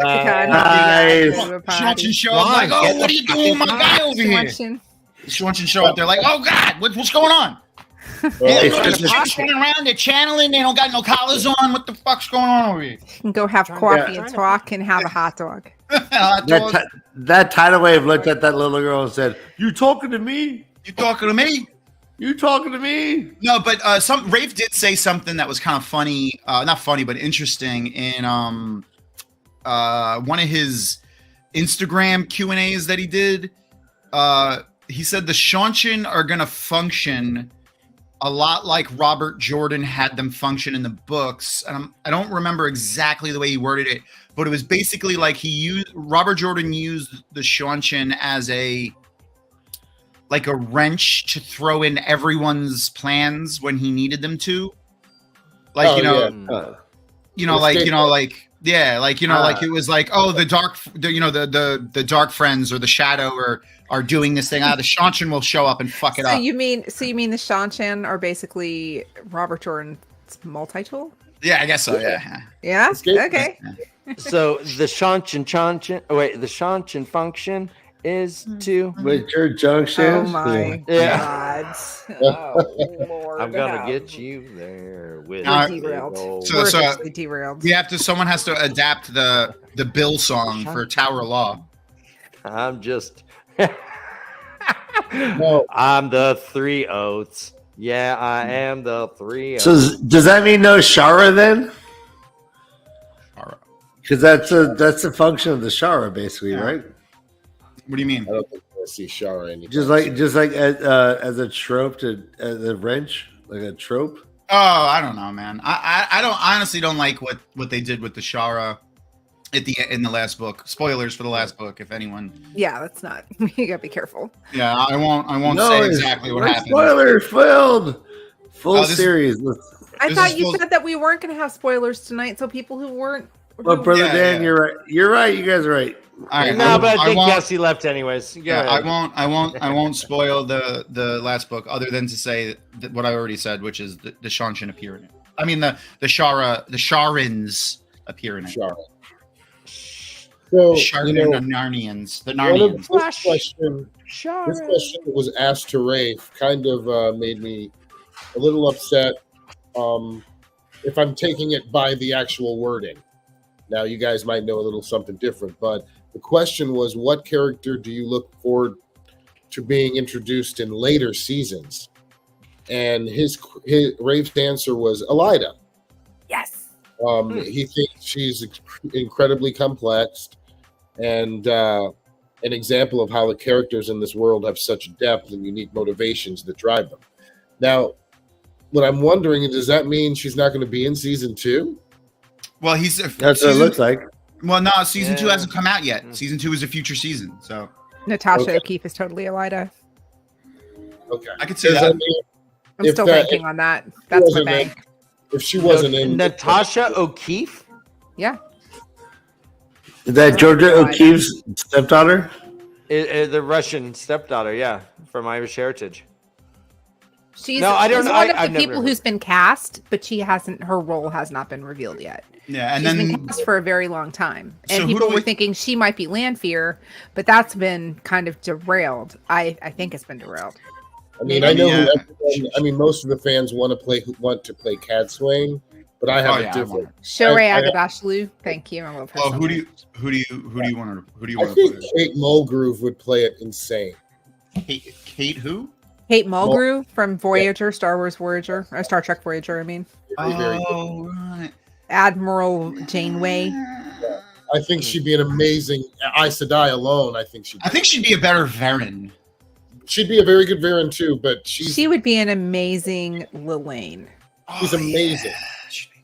car and have it yad and go to a Shanshan potty. show up like, oh, what are you doing, my guy over here? Shanshan. Shanshan show up there like, oh God, what's going on? They're running around, they're channeling, they don't got no collars on. What the fuck's going on over here? You can go have coffee and talk and have a hot dog. That tidal wave looked at that little girl and said, "You talking to me? You talking to me? You talking to me?" No, but Rafe did say something that was kind of funny, not funny, but interesting in one of his Instagram Q&As that he did. He said the Shanshan are going to function a lot like Robert Jordan had them function in the books. And I don't remember exactly the way he worded it, but it was basically like Robert Jordan used the Shanshan as a wrench to throw in everyone's plans when he needed them to. Like, it was like, oh, the dark friends or the shadow are doing this thing. The Shanshan will show up and fuck it up. You mean the Shanshan are basically Robert Jordan's multi-tool? Yeah, I guess so. Yeah. Yeah. Okay. So the Shanshan function is to. With your junction. Oh my God! Oh Lord! I'm gonna no. get you there with We're the derailed. old- We're So- officially derailed. Someone has to adapt the Bill song for Tower of Law. I'm just. No. I'm the three oaths. Yeah, I am the three oaths. So does that mean no Shara then? Because that's a function of the Shara, basically, right? What do you mean? I don't think we'll see Shara anytime Just like as a trope as a wrench, like a trope. Oh, I don't know, man. I honestly don't like what they did with the Shara in the last book. Spoilers for the last book, if anyone. Yeah, that's not. You gotta be careful. Yeah, I won't say exactly what happened. Spoiler filled. Full Oh, this- series. I This thought is you supposed- said that we weren't gonna have spoilers tonight, so people who weren't Well, brother Yeah, Dan, yeah. you're right. You're right. You guys are right. All right, No, but I think won't- Cassie left anyways. Yeah, Yeah, I won't spoil the last book, other than to say that what I already said, which is the Sean should appear in it. I mean the Sharins appear in it. Sure. The So, Narnians, the one of Narnians. this question that was asked to Rafe kind of made me a little upset. If I'm taking it by the actual wording, now you guys might know a little something different, but the question was, what character do you look forward to being introduced in later seasons? And his Rafe's answer was Elida. Yes. He thinks she's incredibly complex and an example of how the characters in this world have such depth and unique motivations that drive them. Now, what I'm wondering is, does that mean she's not going to be in season 2? Well, That's what it looks like. Well, no, season 2 Yeah. hasn't come out yet. Season 2 is a future season, so Natasha Okay. O'Keefe is totally Elida. Okay. I could see Because, I that. mean, I'm If still that- banking on that. That's my wasn't bank. if she wasn't in Natasha O'Keefe. Yeah. Is that Georgia O'Keefe's stepdaughter? The Russian stepdaughter, yeah, from Irish heritage. She's, No, I don't she's know. one I've of the never people heard. who's been cast, but she hasn't. Her role has not been revealed yet. Yeah, and She's then been cast for a very long time, So and who do people we- were thinking she might be Lanfear, but that's been kind of derailed. I think it's been derailed. I mean, I know Yeah. who everyone, I mean, most of the fans want to play Cat Swain, but I have Oh, a yeah, I different. want Shoray I- Agabashlu, thank you. I love her. well, so who do much. you I want to think put Kate Mulgrew would play it insane. in? Kate who? Kate Mulgrew from Voyager, Star Wars Voyager, or Star Trek Voyager. I mean, Very good. Oh, right. Admiral Janeway. I think she'd be an amazing Aes Sedai alone. I think she'd be a better Varen. she'd be a very good Varen too. But She would be an amazing Lilane. she's amazing.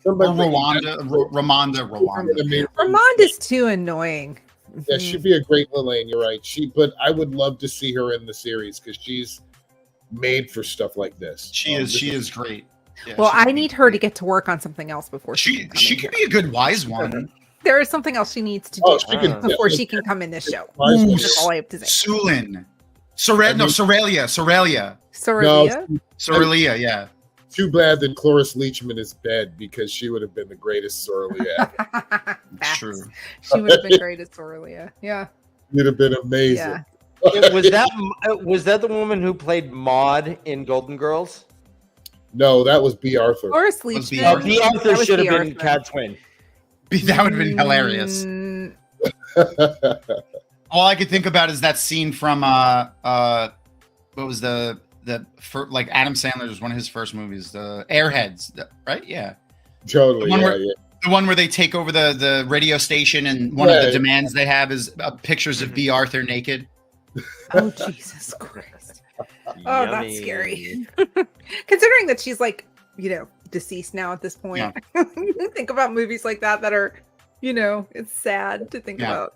Or Somebody Ramonda. Ramonda's too annoying. Yeah, she'd be a great Lilane. You're right. But I would love to see her in the series because she's made for stuff like this. She is great. Yeah, Well, she I could need be her to great. get to work on something else before She can come she in could here. be a good wise one. There is something else she needs to do Oh, she could before she can come in this show. Wise one. That's all I have to say. Sulin. I mean- Sorelia. Sorelia? Sorelia, yeah. Too bad that Cloris Leachman is dead because she would have been the greatest Sorelia ever. Facts. True. She would have been great as Sorelia. Yeah. You'd have been amazing. Yeah. was that the woman who played Maud in Golden Girls? No, that was B. Arthur. Horace Was Leachman. the- Oh, B. That Arthur was should have B. been Arthur. Cat Swain. That would have been hilarious. Mm, All I could think about is that scene from what was the like Adam Sandler was one of his first movies, the Airheads, right? Yeah. Totally. The one Yeah, where- yeah. The one where they take over the radio station and one of the Right. demands they have is pictures of B. Arthur naked. oh, Jesus Christ. Oh, that's scary. Considering that she's like, deceased now at this point. Think about movies like that are, it's sad to think Yeah. about.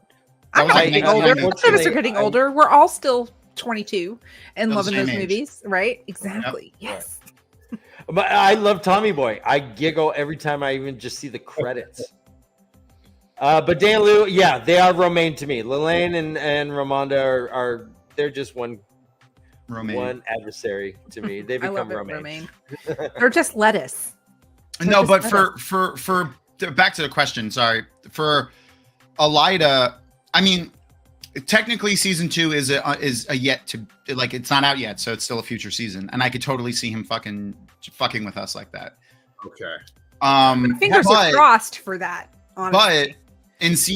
That I'm was not like getting 1990. older. None of us are getting older. We're all still 22 and Of the loving those same age. movies, right? Exactly. Yes. But I love Tommy Boy. I giggle every time I even just see the credits. But Dan Liu, yeah, they are Romaine to me. Lilane and Ramonda are they're just one adversary to me. They I become love it, Romaine. Romaine. They're just lettuce. No, just but better. for back to the question. Sorry, for Elida. I mean, technically, season 2 is a yet to like. It's not out yet, so it's still a future season, and I could totally see him fucking with us like that. Okay. Fingers are but- crossed for that. Honestly.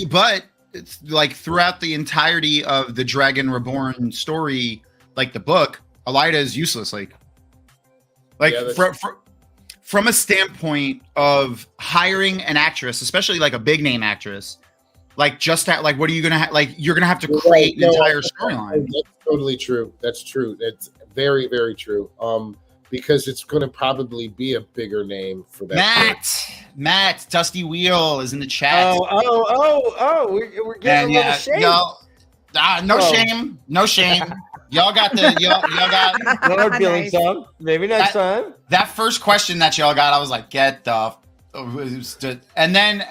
But it's like throughout the entirety of the Dragon Reborn story, like the book, Elida is useless. Like Yeah, that's- from a standpoint of hiring an actress, especially like a big name actress, like just like what are you gonna like? You're gonna have to create an entire storyline. That's totally true. That's true. That's very, very true. Because it's going to probably be a bigger name for that. Matt, Dusty Wheel is in the chat. We're getting a little shade. No Oh. shame, no shame. Y'all got No hard feeling Nice. song. Maybe next time. that first question that y'all got. I was like, get the, and then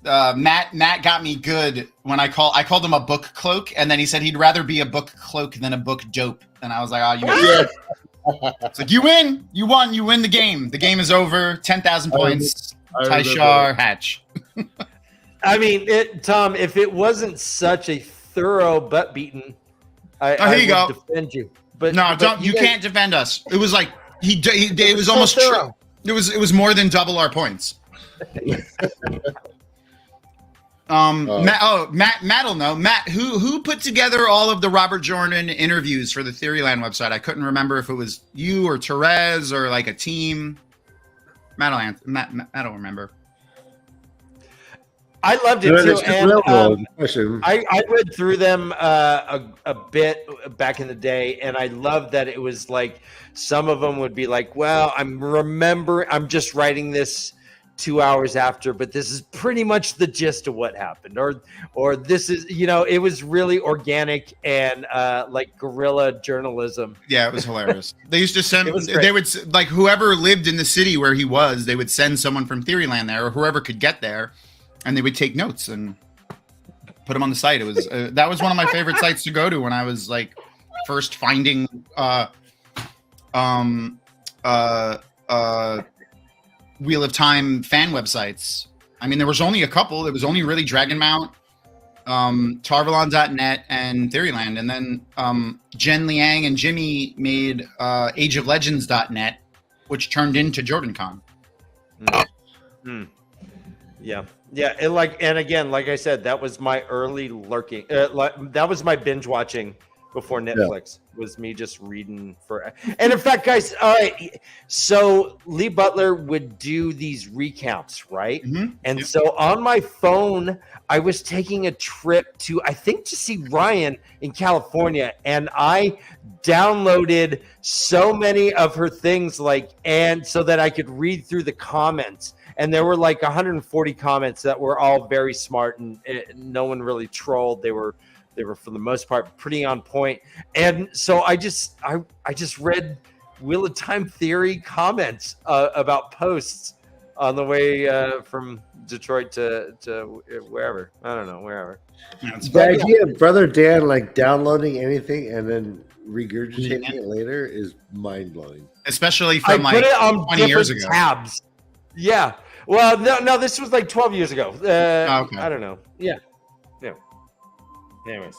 Matt got me good when I called him a book cloak, and then he said he'd rather be a book cloak than a book dope. And I was like, oh, you win. It's like, you win. You won. You win the game. The game is over. 10,000 points. Tyshar Hatch. I mean, Tom, if it wasn't such a thorough butt beating, I you go. defend you. But no, you can't defend us. It was like it was almost true. It was more than double our points. Matt will know. Matt, who put together all of the Robert Jordan interviews for the Theoryland website? I couldn't remember if it was you or Therese or like a team. Matt will remember. I loved it too, and I read through them a bit back in the day, and I loved that it was like some of them would be like, "Well, I'm just writing this 2 hours after, but this is pretty much the gist of what happened," or this is, it was really organic and like guerrilla journalism. Yeah, it was hilarious. They used to send, they would like whoever lived in the city where he was, they would send someone from Theoryland there, or whoever could get there. And they would take notes and put them on the site. It was that was one of my favorite sites to go to when I was like first finding Wheel of Time fan websites. I mean, there was only a couple. There was only really Dragonmount, Tarvalon.net, and Theoryland. And then Jen Liang and Jimmy made AgeOfLegends.net, which turned into JordanCon. Yeah. Yeah, and again, like I said, that was my early lurking. That was my binge watching before Netflix. Was me just reading for. And in fact, guys, all right. So Lee Butler would do these recounts, right? Mm-hmm. And so on my phone, I was taking a trip to see Ryan in California, and I downloaded so many of her things, and so that I could read through the comments. And there were like 140 comments that were all very smart, and no one really trolled. They were for the most part pretty on point. And so I just read Wheel of Time theory comments about posts on the way from Detroit to wherever. I don't know, wherever. The idea of Brother Dan like downloading anything and then regurgitating it later is mind blowing. Especially from put it on 20 years ago. Tabs. Yeah. Well, no, this was like 12 years ago. Okay. I don't know. Yeah. Anyways,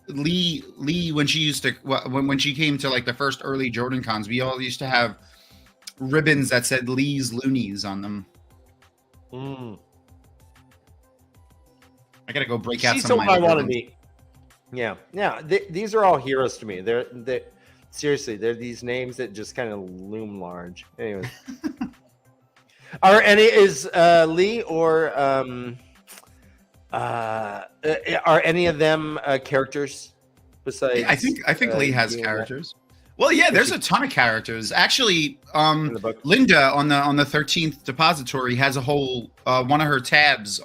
Lee when she came to like the first early Jordan cons, we all used to have ribbons that said Lee's Loonies on them. I gotta go break out some of my. I want to meet. Yeah. These are all heroes to me. They're seriously, they're these names that just kind of loom large. Anyways, are Lee or are any of them characters besides? I think Lee has characters. Well, yeah, there's a ton of characters. Actually, Linda on the 13th Depository has a whole one of her tabs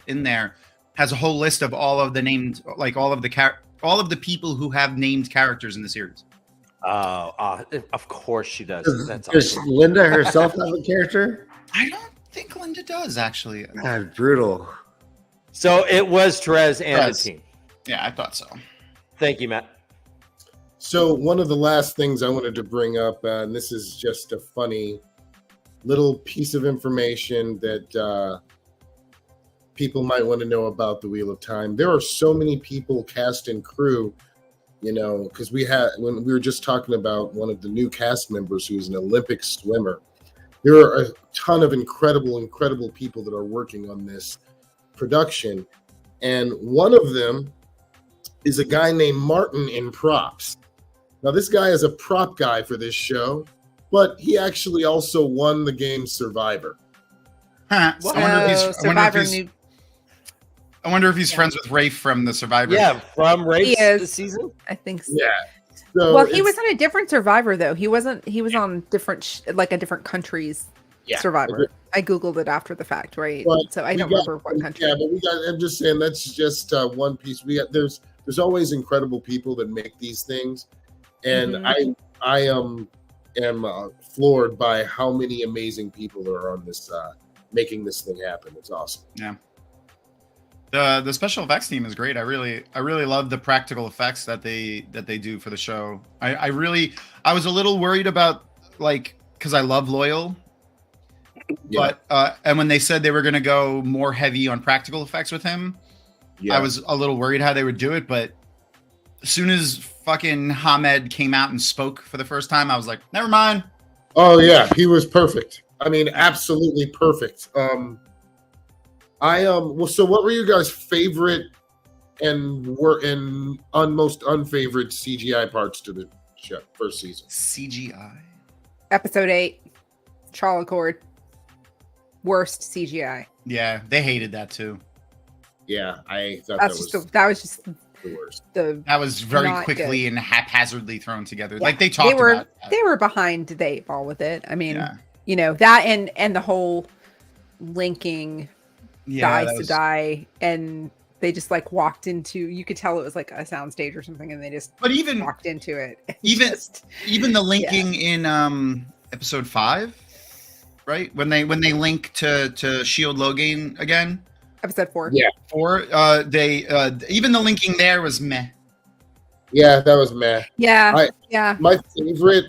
in there has a whole list of all of the named, like all of the people who have named characters in the series. Of course she does. Does Linda herself have a character? I don't think Linda does, actually. God, brutal. So it was Therese and the team. Yeah, I thought so. Thank you, Matt. So one of the last things I wanted to bring up, and this is just a funny little piece of information that people might want to know about the Wheel of Time. There are so many people, cast and crew, because when we were just talking about one of the new cast members who's an Olympic swimmer. There are a ton of incredible people that are working on this production. And one of them is a guy named Martin in props. Now, this guy is a prop guy for this show, but he actually also won the game Survivor. Huh. I wonder if he's friends with Rafe from the Survivor. Yeah, from Rafe this season? I think so. Yeah. So he was on a different Survivor, though. He was on different, a different country's Survivor. I Googled it after the fact, right? But so I don't remember what country. Yeah, but I'm just saying that's just one piece. There's always incredible people that make these things. And I am am floored by how many amazing people are on this making this thing happen. It's awesome. Yeah. The special effects team is great. I really love the practical effects that they do for the show. I was a little worried about, like, because I love Loyal, but and when they said they were going to go more heavy on practical effects with him, I was a little worried how they would do it. But as soon as fucking Hamed came out and spoke for the first time, I was like, never mind. Oh yeah, he was perfect. I mean, absolutely perfect. Well, so what were your guys' favorite and most unfavorite CGI parts to the show first season? CGI. Episode 8, Charlotte. Worst CGI. Yeah, they hated that too. Yeah, I thought that was just the worst. That was very quickly and haphazardly thrown together. Yeah, like they talked about that. They were behind the 8 ball with it. I mean, you know, that and the whole linking dies to die, and they just like walked into, you could tell it was like a soundstage or something, and they just walked into it. Even the linking in episode 5, right? When they link to Shield Logain again. Episode 4. Yeah. 4. They even the linking there was meh. Yeah, that was meh. Yeah. My favorite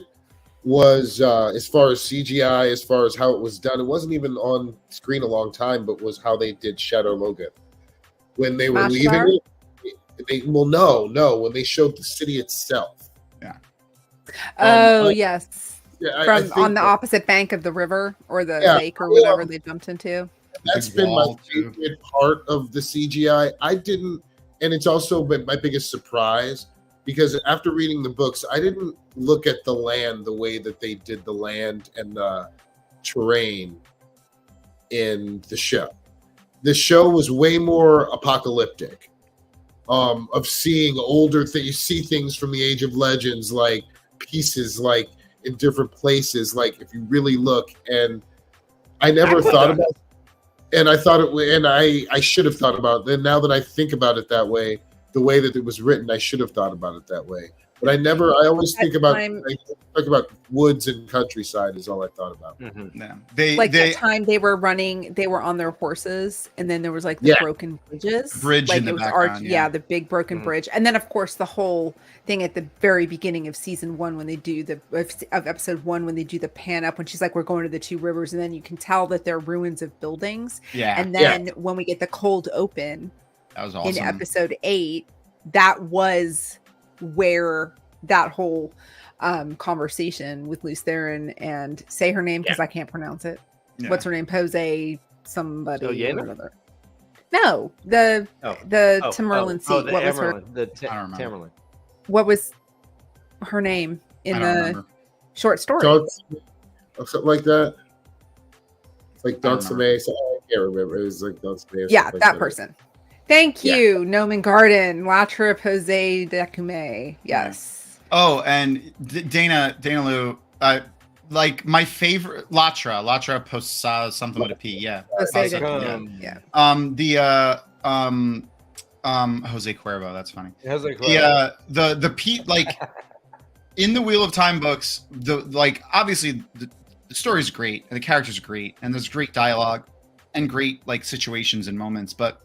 was as far as CGI, as far as how it was done. It wasn't even on screen a long time, but was how they did Shadow Logan. When they were leaving it, no, when they showed the city itself. Yeah. Yes. Yeah, From on the opposite bank of the river or the lake or whatever they jumped into. That's been my favorite part of the CGI. And it's also been my biggest surprise, because after reading the books, I didn't look at the land the way that they did the land and the terrain in the show. The show was way more apocalyptic, of seeing older things. You see things from the Age of Legends, like pieces, like in different places, like if you really look. And I never thought about it. And I thought I should have thought about it. And now that I think about it that way, the way that it was written, I should have thought about it that way. But I always think about woods and countryside is all I thought about. Mm-hmm. Yeah. That time they were on their horses, and then there was like the broken bridge in the background. The big broken bridge. And then of course the whole thing at the very beginning of season 1 when they do of episode 1 when they do the pan up when she's like, we're going to the 2 rivers, and then you can tell that they're ruins of buildings. Yeah. And then when we get the cold open, that was awesome. In episode 8, that was where that whole conversation with Luz Theron and say her name because I can't pronounce it. Yeah. What's her name? Pose somebody or another. No, the Tamerlan seat. What was her? Tamerlan. What was her name in the short story? Something like that. Like Dunsame. So I can't remember. It was like Dunsame. Yeah, that person. Thank you, Nomen Garden, Latra Pose Decume. Yes. Oh, and Dana Lou, like my favorite Latra Posa something with a P. Yeah. Jose Cuervo. That's funny. Jose Cuervo. The Pete, like in the Wheel of Time books, obviously the story's great and the characters are great and there's great dialogue and great like situations and moments, but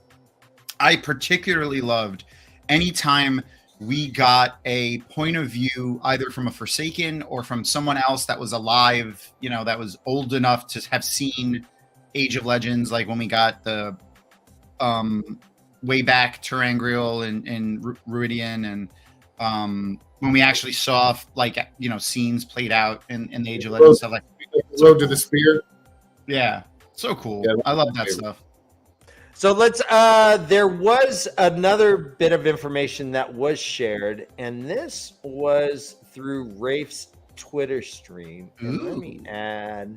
I particularly loved anytime we got a point of view either from a Forsaken or from someone else that was alive, you know, that was old enough to have seen Age of Legends, like when we got the way back Terangriel and Ruidian, and when we actually saw like, you know, scenes played out in the Age of Legends stuff, like Road to the Spear. Yeah, so cool. Yeah, I love that stuff. So let's, there was another bit of information that was shared, and this was through Rafe's Twitter stream. And let me add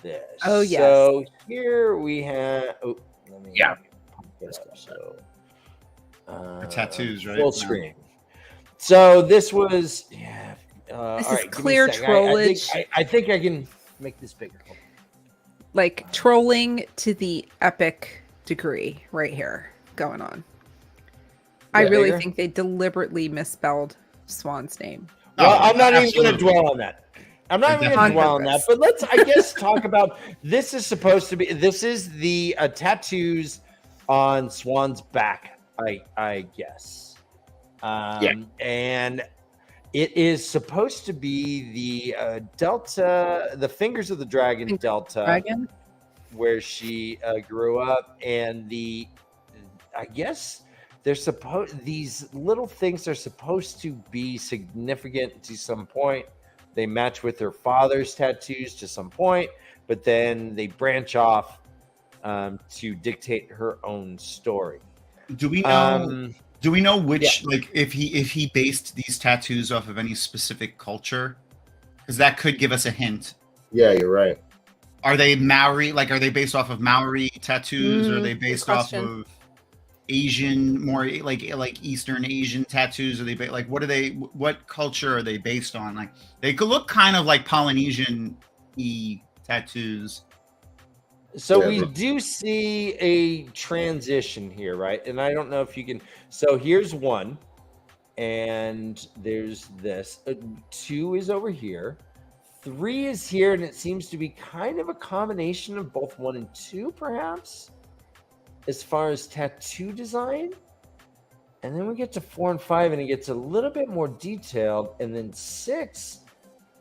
this. Oh, yes. So here we have, tattoos, right? Full screen. So this was, this is clear trollage. I think I can make this bigger. Like trolling to the epic degree right here going on. I really think they deliberately misspelled Swan's name. Well, I'm not even going to dwell on that. I'm not even going to dwell on that, but let's, I guess, talk about this is supposed to be, let's, I guess, talk about this is supposed to be, this is the tattoos on Swan's back, I guess. And it is supposed to be the Delta, the Fingers of the Dragon Delta, where she grew up, and I guess they're supposed, these little things are supposed to be significant to some point. They match with her father's tattoos to some point, but then they branch off to dictate her own story. Do we know? Do we know which, like, if he based these tattoos off of any specific culture? Because that could give us a hint. Yeah, you're right. Are they Maori? Like, are they based off of Maori tattoos? Or are they based off of Asian, more like Eastern Asian tattoos? Are they like, what are they? What culture are they based on? Like, they could look kind of like Polynesian-y tattoos. So we do see a transition here, right? And I don't know if you can. So here's one, and there's this. 2 is over here. 3 is here, and it seems to be kind of a combination of both 1 and 2, perhaps, as far as tattoo design. And then we get to 4 and 5, and it gets a little bit more detailed. And then 6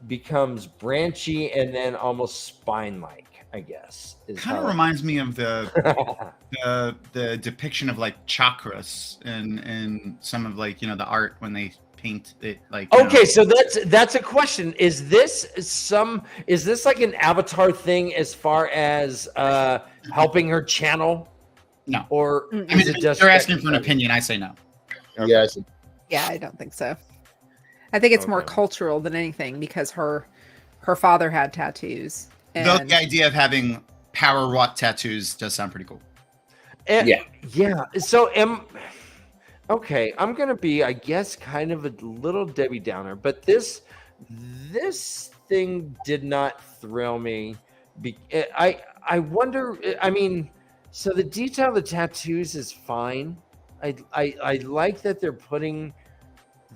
becomes branchy and then almost spine-like, I guess. Kind of reminds me of the the depiction of like chakras and some of, like, you know, the art when they paint it, like, okay, so that's a question. Is this like an Avatar thing as far as helping her channel? No. Or I mean, is it just you're asking for an opinion? I say no. Okay. Yes. Yeah, I don't think so. I think it's more cultural than anything, because her father had tattoos. Though And the idea of having power WOT tattoos does sound pretty cool. Yeah. So okay, I'm gonna be, I guess, kind of a little Debbie Downer, but this thing did not thrill me. I wonder. I mean, so the detail of the tattoos is fine. I like that they're putting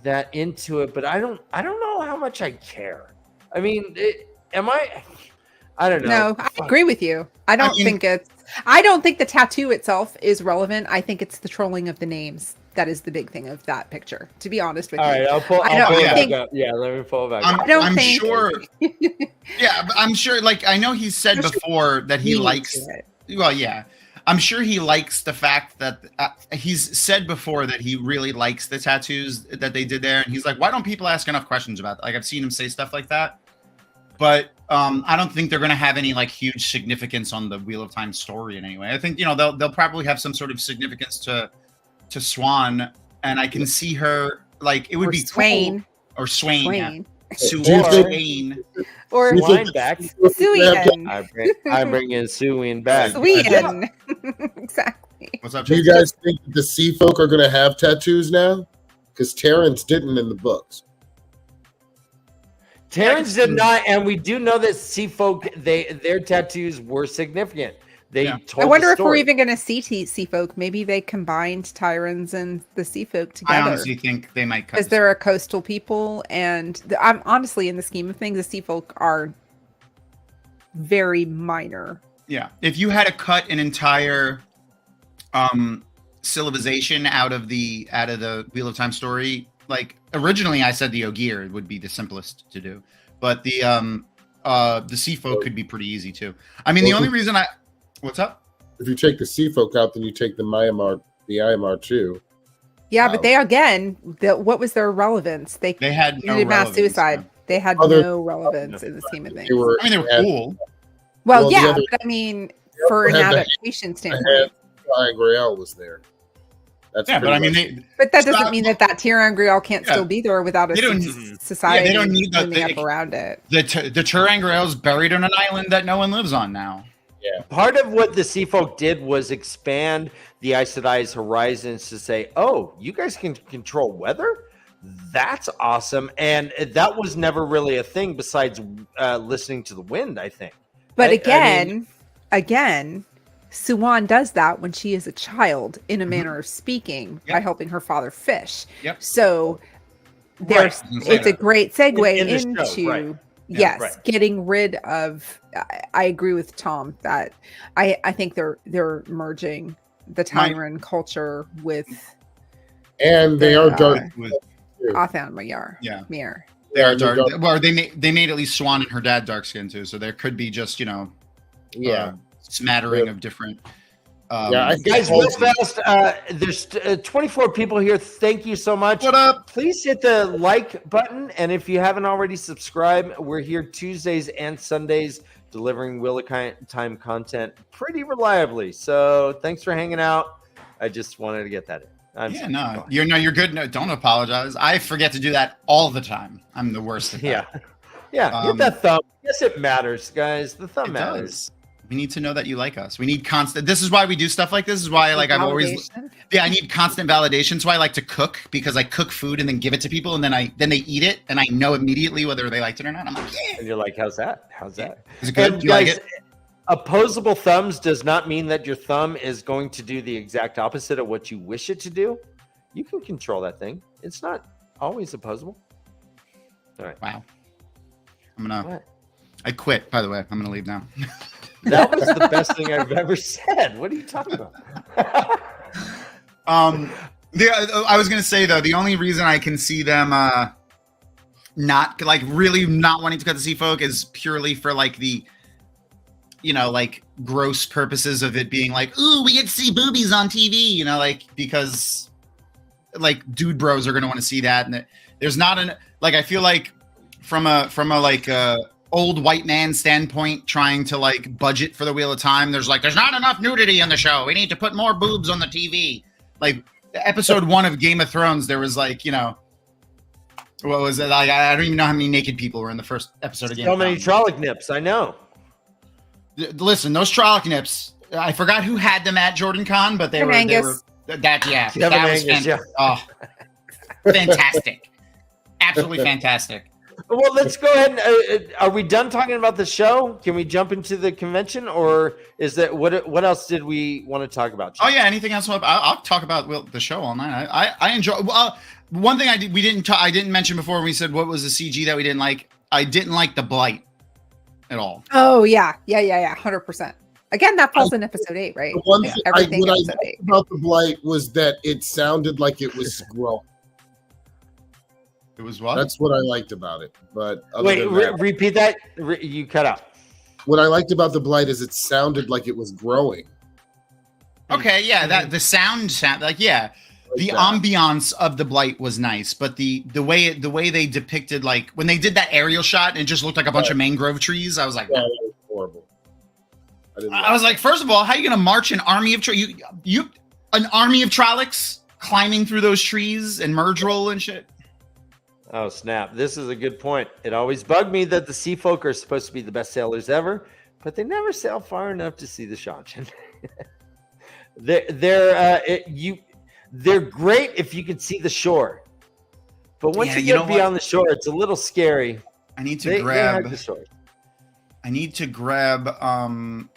that into it, but I don't know how much I care. I mean, I don't know. No, I agree with you. I don't think the tattoo itself is relevant. I think it's the trolling of the names that is the big thing of that picture, to be honest with you. All right, I'll pull it back up. Yeah, let me pull it back up. I'm sure. Yeah, but I'm sure, like, I know he's said before that he likes. Well, yeah. I'm sure he likes the fact that he's said before that he really likes the tattoos that they did there. And he's like, why don't people ask enough questions about that? Like, I've seen him say stuff like that. But I don't think they're going to have any, like, huge significance on the Wheel of Time story in any way. I think, you know, they'll probably have some sort of significance to Swan. And I can see her, like, it would be Swain. Cool. Or Swain. Swain. Swain. Or Swain back. Suian. I bring in Suian back. Suian. Exactly. What's up, Do you guys think that the sea folk are going to have tattoos now? Because Terrence didn't in the books. Terrence did not, and we do know that sea folk, their tattoos were significant. I wonder if we're even going to see sea folk. Maybe they combined Tyrans and the sea folk together. I honestly think they might, because they're a coastal people, and I'm honestly, in the scheme of things, the sea folk are very minor. Yeah, if you had to cut an entire syllabization out of the Wheel of Time story, like, originally I said the Ogier would be the simplest to do, but the sea folk could be pretty easy too. I mean, the only reason what's up? If you take the sea folk out, then you take the Myanmar too. Yeah, but they, again, what was their relevance? They had no mass suicide. No. They had no relevance in the scheme of things. They were cool. Well, yeah, but I mean, for an adaptation standpoint. Griel was there. That's but I mean, but that doesn't mean that Tyrion Griel can't still be there without a society. Yeah, they don't need up around it. The Tyrion Griel's buried on an island that no one lives on now. Yeah. Part of what the sea folk did was expand the Aes Sedai's horizons to say, oh, you guys can control weather? That's awesome. And that was never really a thing besides listening to the wind, I think. But again, Suwan does that when she is a child, in a manner of speaking, by helping her father fish. Yep. So it's a great segue into Yes, right. getting rid of. I agree with Tom that I think they're merging the TAVERN culture with And they are dark. Athan Mayar. Yeah. Mir. They are dark. Well, they made at least Swan and her dad dark skin too, so there could be just smattering of different. Guys, real fast. There's 24 people here. Thank you so much. What up? Please hit the like button, and if you haven't already subscribed, we're here Tuesdays and Sundays delivering Wheel of Time content pretty reliably. So thanks for hanging out. I just wanted to get that in. You're good. No, don't apologize. I forget to do that all the time. I'm the worst at that. Yeah. Hit that thumb. Yes, it matters, guys. The thumb matters. We need to know that you like us. We need constant. This is why we do stuff like this. Is why I've always. Yeah, I need constant validation. So I like to cook, because I cook food and then give it to people, and then they eat it, and I know immediately whether they liked it or not. I'm like, yeah. And you're like, how's that? Is it good? And do you guys, like it? Opposable thumbs does not mean that your thumb is going to do the exact opposite of what you wish it to do. You can control that thing. It's not always opposable. All right. Wow. I quit, by the way. I'm gonna leave now. That was the best thing I've ever said. What are you talking about? I was gonna say though, the only reason I can see them not wanting to cut the sea folk is purely for like the gross purposes of it being like, ooh, we get to see boobies on TV, because dude bros are gonna want to see that, and there's not I feel like from a old white man standpoint, trying to budget for the Wheel of Time, there's not enough nudity in the show. We need to put more boobs on the TV. Episode 1 of Game of Thrones, there was what was it? I don't even know how many naked people were in the first episode of Game of Thrones. So many Trolloc nips, I know. Listen, those Trolloc nips, I forgot who had them at JordanCon, but they were that was fantastic. Oh, fantastic. Absolutely fantastic. Well, let's go ahead. And, are we done talking about the show? Can we jump into the convention, or is that what else did we want to talk about? Oh yeah, anything else? I'll talk about the show all night. I enjoy. Well, one thing I didn't mention before when we said what was the CG that we didn't like. I didn't like the blight at all. Oh yeah, 100%. Again, that falls in episode 8, right? The one thing Everything I liked about the blight was that it sounded like it was growing. It was what? That's what I liked about it. But wait, repeat that. You cut out. What I liked about the blight is it sounded like it was growing. Okay, yeah, that the sound the ambiance of the blight was nice, but the way they depicted, when they did that aerial shot and it just looked like a bunch of mangrove trees, I was like, that was horrible. I was like, first of all, how are you gonna march an army of an army of Trollocs climbing through those trees and merge roll and shit? Oh snap! This is a good point. It always bugged me that the sea folk are supposed to be the best sailors ever, but they never sail far enough to see the Shanchan. They're great if you can see the shore, but once you get beyond the shore, it's a little scary. I need to grab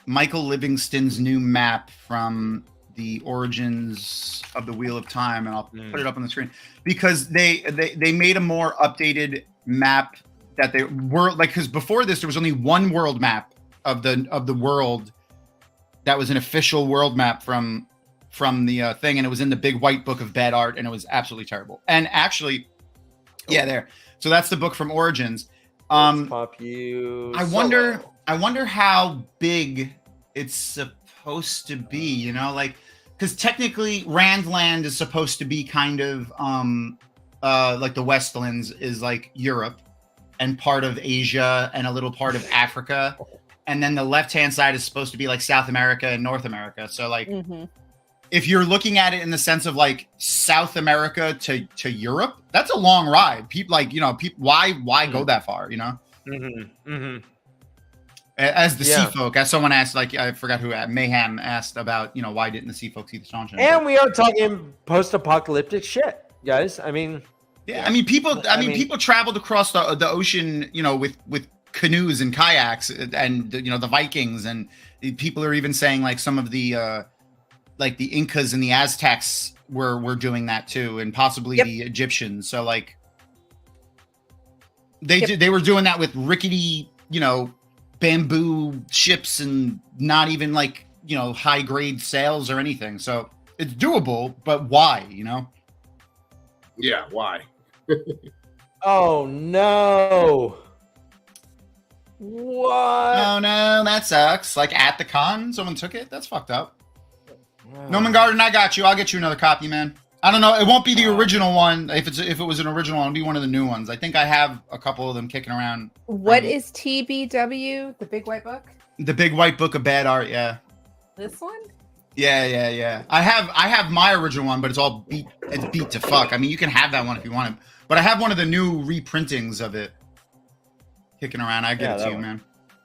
Michael Livingston's new map from the Origins of the Wheel of Time, and I'll put it up on the screen, because they made a more updated map that they were because before this there was only one world map of the world that was an official world map from the thing, and it was in the big white book of bad art, and it was absolutely terrible. And actually, there. So that's the book from Origins. I wonder how big it's supposed to be, because technically Randland is supposed to be kind of like the Westlands is like Europe and part of Asia and a little part of Africa, and then the left-hand side is supposed to be like South America and North America. So if you're looking at it in the sense of South America to Europe, that's a long ride. People why go that far, As the sea folk, as someone asked, I forgot who, Mayhem asked about, why didn't the sea folk see the Shanchan? And we are talking post-apocalyptic shit, guys. People traveled across the ocean, with canoes and kayaks, and the Vikings, and people are even saying some of the the Incas and the Aztecs were doing that too, and possibly the Egyptians. So They were doing that with rickety, bamboo ships and not even like, high grade sails or anything. So it's doable, but why, Yeah, why? Oh no. What? No, that sucks. Like at the con, someone took it. That's fucked up. Noman Garden, I got you. I'll get you another copy, man. I don't know. It won't be the original one. If it was an original one, it'll be one of the new ones. I think I have a couple of them kicking around. What is TBW? The Big White Book? The Big White Book of Bad Art, yeah. This one? Yeah. I have my original one, but it's all beat to fuck. I mean, you can have that one if you want it. But I have one of the new reprintings of it kicking around. I get it to you, man.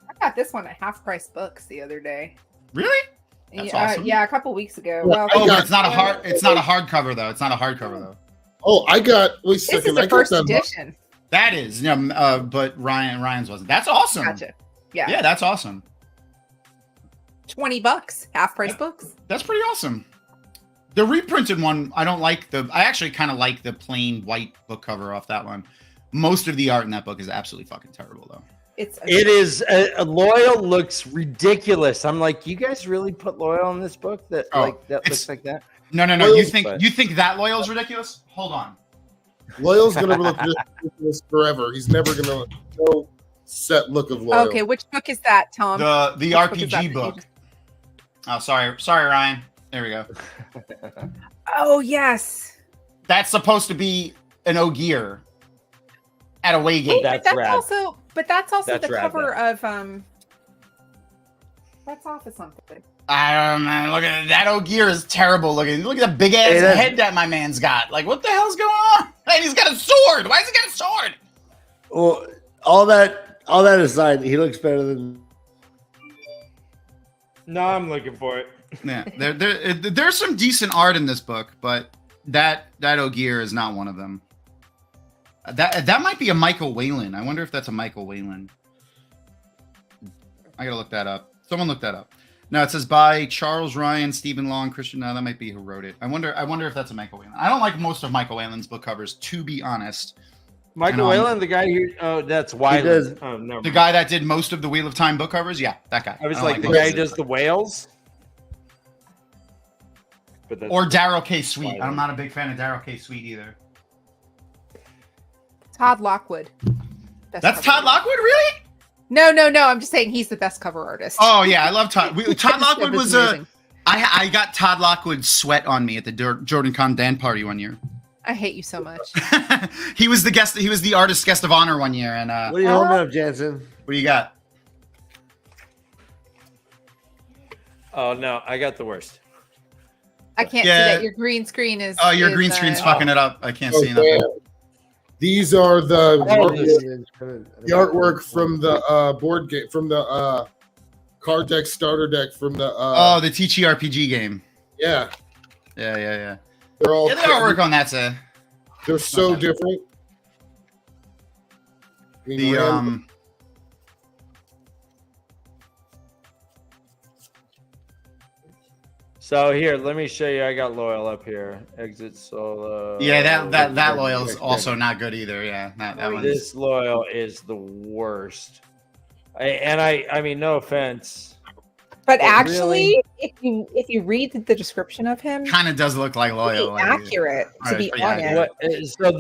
I got this one at Half Price Books the other day. Really? That's awesome. Yeah, a couple weeks ago. Well, But it's not a hardcover though. It's not a hardcover though. Oh, I got. Wait a This second. is the I got first that. edition. That is, but Ryan's wasn't. That's awesome. Gotcha. Yeah. Yeah, that's awesome. $20, Half Price Books. That's pretty awesome. The reprinted one, I don't like I actually kind of like the plain white book cover off that one. Most of the art in that book is absolutely fucking terrible though. It is Loyal looks ridiculous. I'm like, you guys really put Loyal in this book that looks like that? No. Loyal's You think that Loyal is ridiculous? Hold on. Loyal's gonna look ridiculous forever. He's never gonna no set look of Loyal. Okay, which book is that, Tom? The Which book is RPG that? book. Oh, sorry, Ryan. There we go. Oh yes. That's supposed to be an Ogier at away game. That's rad. That's also That's the rad, cover of That's off of something. I don't know. Look at that Ogier is terrible looking. Look at the big ass head that my man's got. Like, what the hell's going on? And he's got a sword. Why has he got a sword? Well, all that aside, he looks better than. No, I'm looking for it. Yeah, there's some decent art in this book, but that Ogier is not one of them. That might be a Michael Whalen. I wonder if that's a Michael Whalen. I gotta look that up. Someone look that up. No, it says by Charles Ryan, Stephen Long, Christian. No, that might be who wrote it. I wonder if that's a Michael Whalen. I don't like most of Michael Whalen's book covers, to be honest. Michael Whalen, the guy who that's Whalen. Oh, no. The guy that did most of the Wheel of Time book covers? Yeah, that guy. I was don't like the most guy of who it. does the whales. But Or Darryl K. Sweet. I'm not a big fan of Darryl K. Sweet either. Todd Lockwood. That's Todd Lockwood, really? No. I'm just saying he's the best cover artist. Oh yeah, I love Todd. Todd Lockwood It was amazing. I got Todd Lockwood's sweat on me at the JordanCon Dan party one year. I hate you so much. He was the guest. He was the artist guest of honor one year. And What are you holding up, Jansen? what do you got? Oh no, I got the worst. I can't Yeah. see that your green screen is. Oh, your green screen's fucking it up. I can't see Oh, nothing. damn. These are the The artwork from the board game, from the card deck starter deck from the Oh, the TTRPG game. yeah. Yeah. They're all Yeah, the artwork on that's a they're so not bad. different. I mean, the random- So here, let me show you. I got Loyal up here. Exit solo. yeah that Loyal's also not good either. Yeah, that one's This Loyal is the worst. I mean, no offense. But But actually, if you read the description of him, kind of does look like pretty Loyal. accurate to Right, be pretty honest. accurate. What? So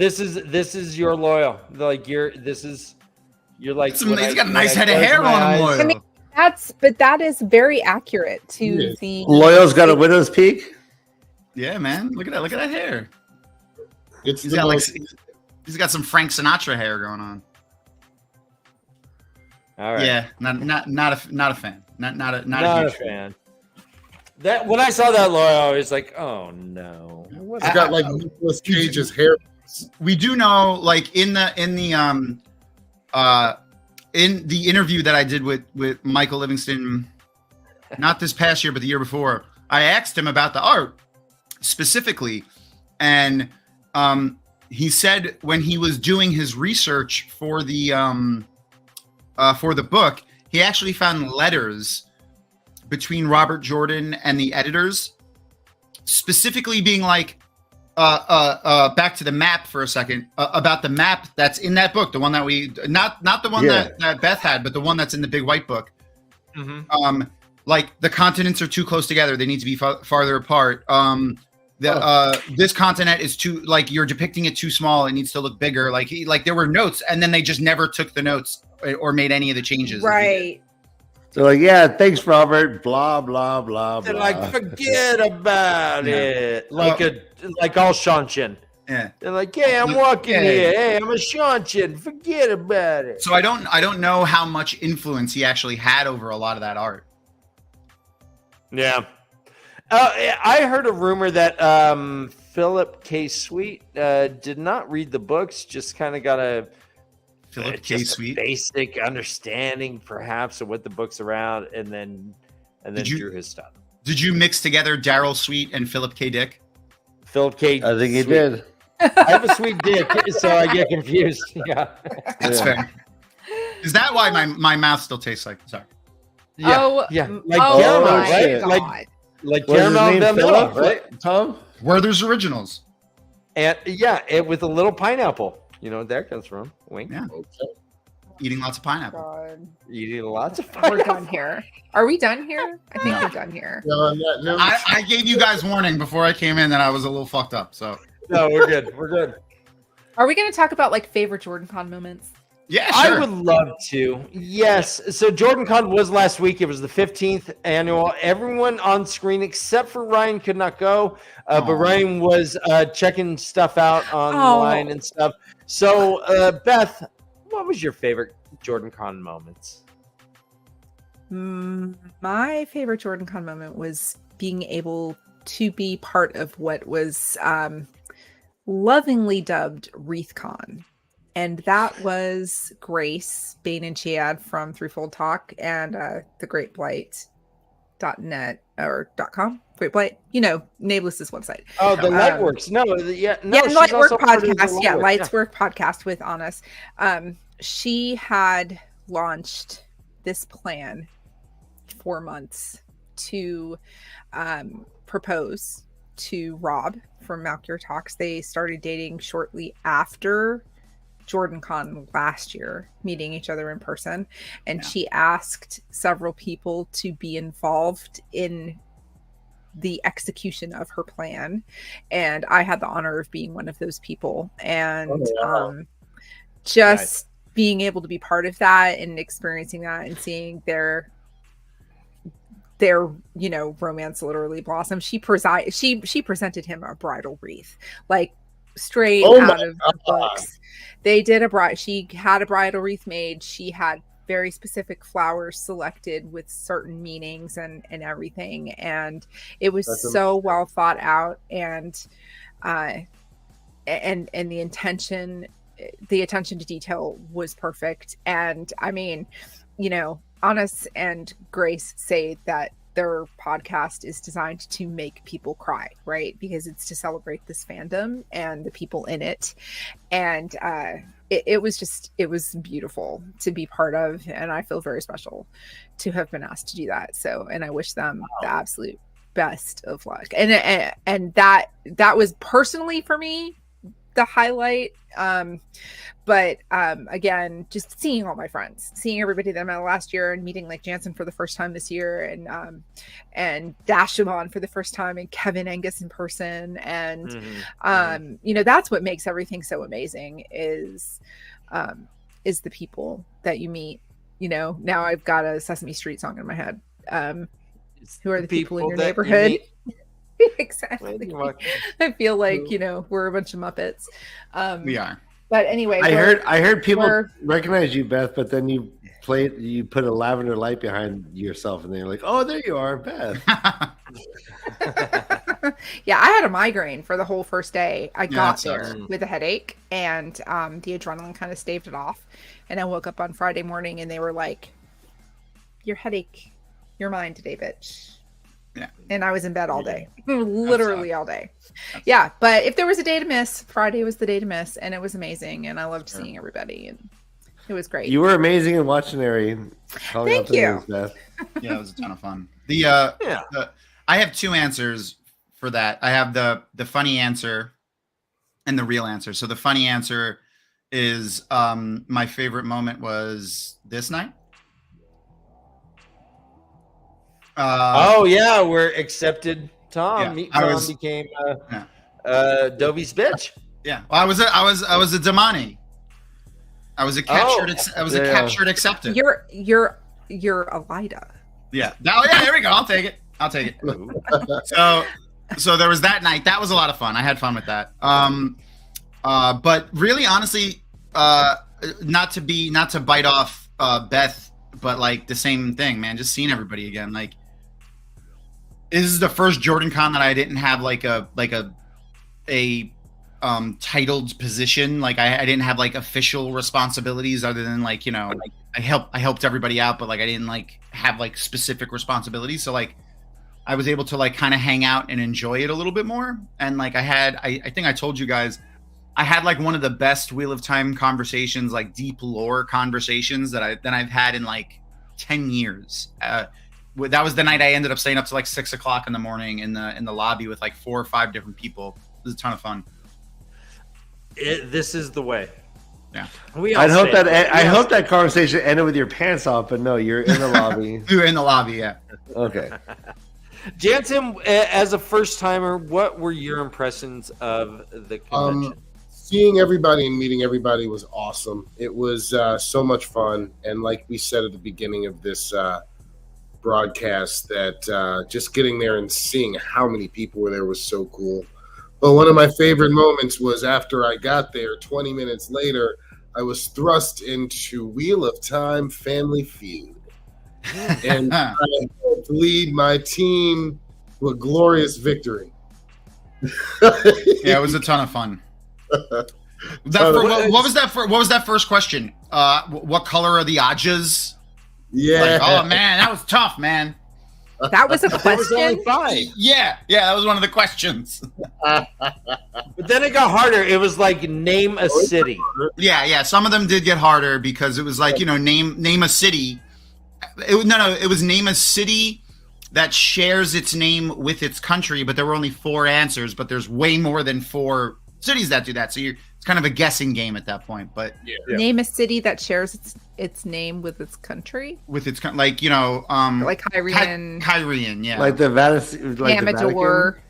this is your Loyal. Like you're like. He's when got a when nice head of close hair my on him, eyes- Loyal. I mean, that is very accurate to Yeah. the. Loyal's got a widow's peak. Yeah, man. Look at that hair. it's He's the got most, he's got some Frank Sinatra hair going on. All right. Yeah, not a fan. Not Not a a huge fan. fan. That when I saw that Loyal, I was like, oh no. it's got like Nicolas Cage's hair. We do know, like in the interview that I did with Michael Livingston, not this past year, but the year before, I asked him about the art specifically, and he said when he was doing his research for the book, he actually found letters between Robert Jordan and the editors, specifically being like, back to the map for a second. About the map that's in that book, the one that we not the one that Beth had, but the one that's in the big white book. Mm-hmm. Like the continents are too close together; they need to be farther apart. This continent is too, like, you're depicting it too small. It needs to look bigger. Like there were notes, and then they just never took the notes or made any of the changes. Right. They're like, yeah, thanks, Robert. Blah blah blah. They're blah. like, forget about it. Like all Shanshin. Yeah. They're like, yeah, I'm walking here. Hey, I'm a Shanshin. Forget about it. So I don't know how much influence he actually had over a lot of that art. Yeah. I heard a rumor that Philip K. Sweet did not read the books, just kind of got a basic understanding, perhaps, of what the book's around, and then drew his stuff. Did you mix together Daryl Sweet and Philip K. Dick? Philip K. I think he did. I have a sweet dick, so I get confused. Yeah, that's fair. Is that why my mouth still tastes like? Sorry. Yeah, like caramel, right? God. Like caramel vanilla, right? Tom? Werther's Originals. And with a little pineapple. You know what that comes from? Wink. Yeah. Eating lots of pineapple. God. Eating lots of pineapple. We're done here. Are we done here? I think we're done here. No. I gave you guys warning before I came in that I was a little fucked up. So no, we're good. We're good. Are we going to talk about like favorite JordanCon moments? Yeah, sure. I would love to. Yes. So JordanCon was last week. It was the 15th annual. Everyone on screen except for Ryan could not go, but Ryan was checking stuff out online and stuff. So, Beth, what was your favorite JordanCon moments? My favorite JordanCon moment was being able to be part of what was lovingly dubbed WreathCon. And that was Grace, Bane, and Chiad from Threefold Talk and the Great Blight.net or .com. Great Blight, Nameless's website. Oh, the Lightworks. Lightwork podcast. Yeah, Lightwork podcast with Honest. She had launched this plan 4 months to propose to Rob from Malcure Talks. They started dating shortly after JordanCon last year, meeting each other in person, and she asked several people to be involved in the execution of her plan, and I had the honor of being one of those people, and being able to be part of that and experiencing that and seeing their romance literally blossom. She presented him a bridal wreath, like straight out of the books. They did she had a bridal wreath made. She had very specific flowers selected with certain meanings and everything. And it was so well thought out, and the attention to detail was perfect. And I mean, Honest and Grace say that their podcast is designed to make people cry, right? Because it's to celebrate this fandom and the people in it. And it was beautiful to be part of. And I feel very special to have been asked to do that. So, and I wish them the absolute best of luck. And that was personally for me the highlight. But again, just seeing all my friends, seeing everybody that I met last year, and meeting like Jansen for the first time this year, and Dashamon for the first time, and Kevin Angus in person, and that's what makes everything so amazing is the people that you meet. Now I've got a Sesame Street song in my head. Who are the people in your neighborhood? Exactly. I feel like we're a bunch of Muppets. We are. But anyway, I heard people recognize you, Beth, but then you put a lavender light behind yourself, and they're like, "Oh, there you are, Beth." Yeah, I had a migraine for the whole first day. I got there with a headache, and the adrenaline kind of staved it off. And I woke up on Friday morning, and they were like, "Your headache, you're mine today, bitch." Yeah. And I was in bed all day, literally all day. Yeah. But if there was a day to miss, Friday was the day to miss, and it was amazing. And I loved seeing everybody, and it was great. You were amazing in watching Ari. Thank you. Yeah, it was a ton of fun. I have two answers for that. I have the funny answer, and the real answer. So the funny answer is my favorite moment was this night. Oh yeah, we're accepted. Tom, Yeah, Meet I Tom was- became yeah. Dovie's bitch. Yeah, well, I was a Damani. I was a captured. I was a captured accepted. You're a Lida. Yeah. Oh yeah. Here we go. I'll take it. So there was that night. That was a lot of fun. I had fun with that. But really, honestly, not to bite off Beth, but like the same thing, man. Just seeing everybody again. Like, this is the first JordanCon that I didn't have like a titled position. Like I didn't have like official responsibilities other than like, you know, like I helped everybody out, but like I didn't like have like specific responsibilities. So like I was able to like kind of hang out and enjoy it a little bit more. And like I think I told you guys, I had like one of the best Wheel of Time conversations, like deep lore conversations that I've had in like 10 years. That was the night I ended up staying up to like 6 o'clock in the morning in the lobby with like 4 or 5 different people. It was a ton of fun. This is the way. Yeah. I hope that conversation ended with your pants off, but no, you're in the lobby. We were in the lobby, yeah. Okay. Jansen, as a first timer, what were your impressions of the convention? Seeing everybody and meeting everybody was awesome. It was so much fun, and like we said at the beginning of this broadcast, that just getting there and seeing how many people were there was so cool. But one of my favorite moments was after I got there, 20 minutes later, I was thrust into Wheel of Time Family Feud. And I helped lead my team to a glorious victory. Yeah, it was a ton of fun. What was that first question? What color are the Ajas? Yeah. Like, oh man, that was tough, man. That was a There was only question. 5. Yeah, that was one of the questions. But then it got harder. It was like name a city. Yeah. Some of them did get harder because it was like, you know, name a city. It was name a city that shares its name with its country, but there were only 4 answers, but there's way more than 4 cities that do that. So it's kind of a guessing game at that point. But Name a city that shares its name with its country. with its like, you know, Like Kyrian, Kyrian, yeah. Like the Vatican. Like the Vatican? Amador.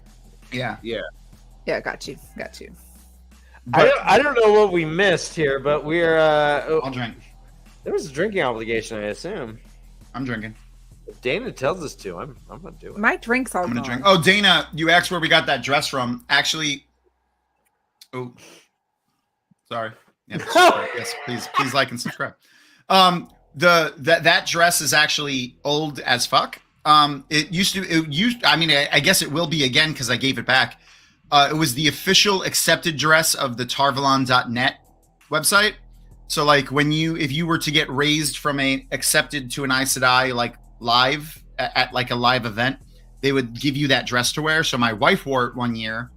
yeah. Yeah, got you. I don't know what we missed here, but we're I'll drink. there was a drinking obligation, I assume. I'm drinking. If Dana tells us to, I'm gonna do it. My drink's all I'm gonna gone. drink. Oh, Dana, you asked where we got that dress from. Actually, sorry. Yeah, yes, please like and subscribe. That dress is actually old as fuck. It used. I mean, I guess it will be again because I gave it back. It was the official accepted dress of the Tarvalon.net website. So like if you were to get raised from a accepted to an Aes Sedai like live at like a live event, they would give you that dress to wear. So my wife wore it one year,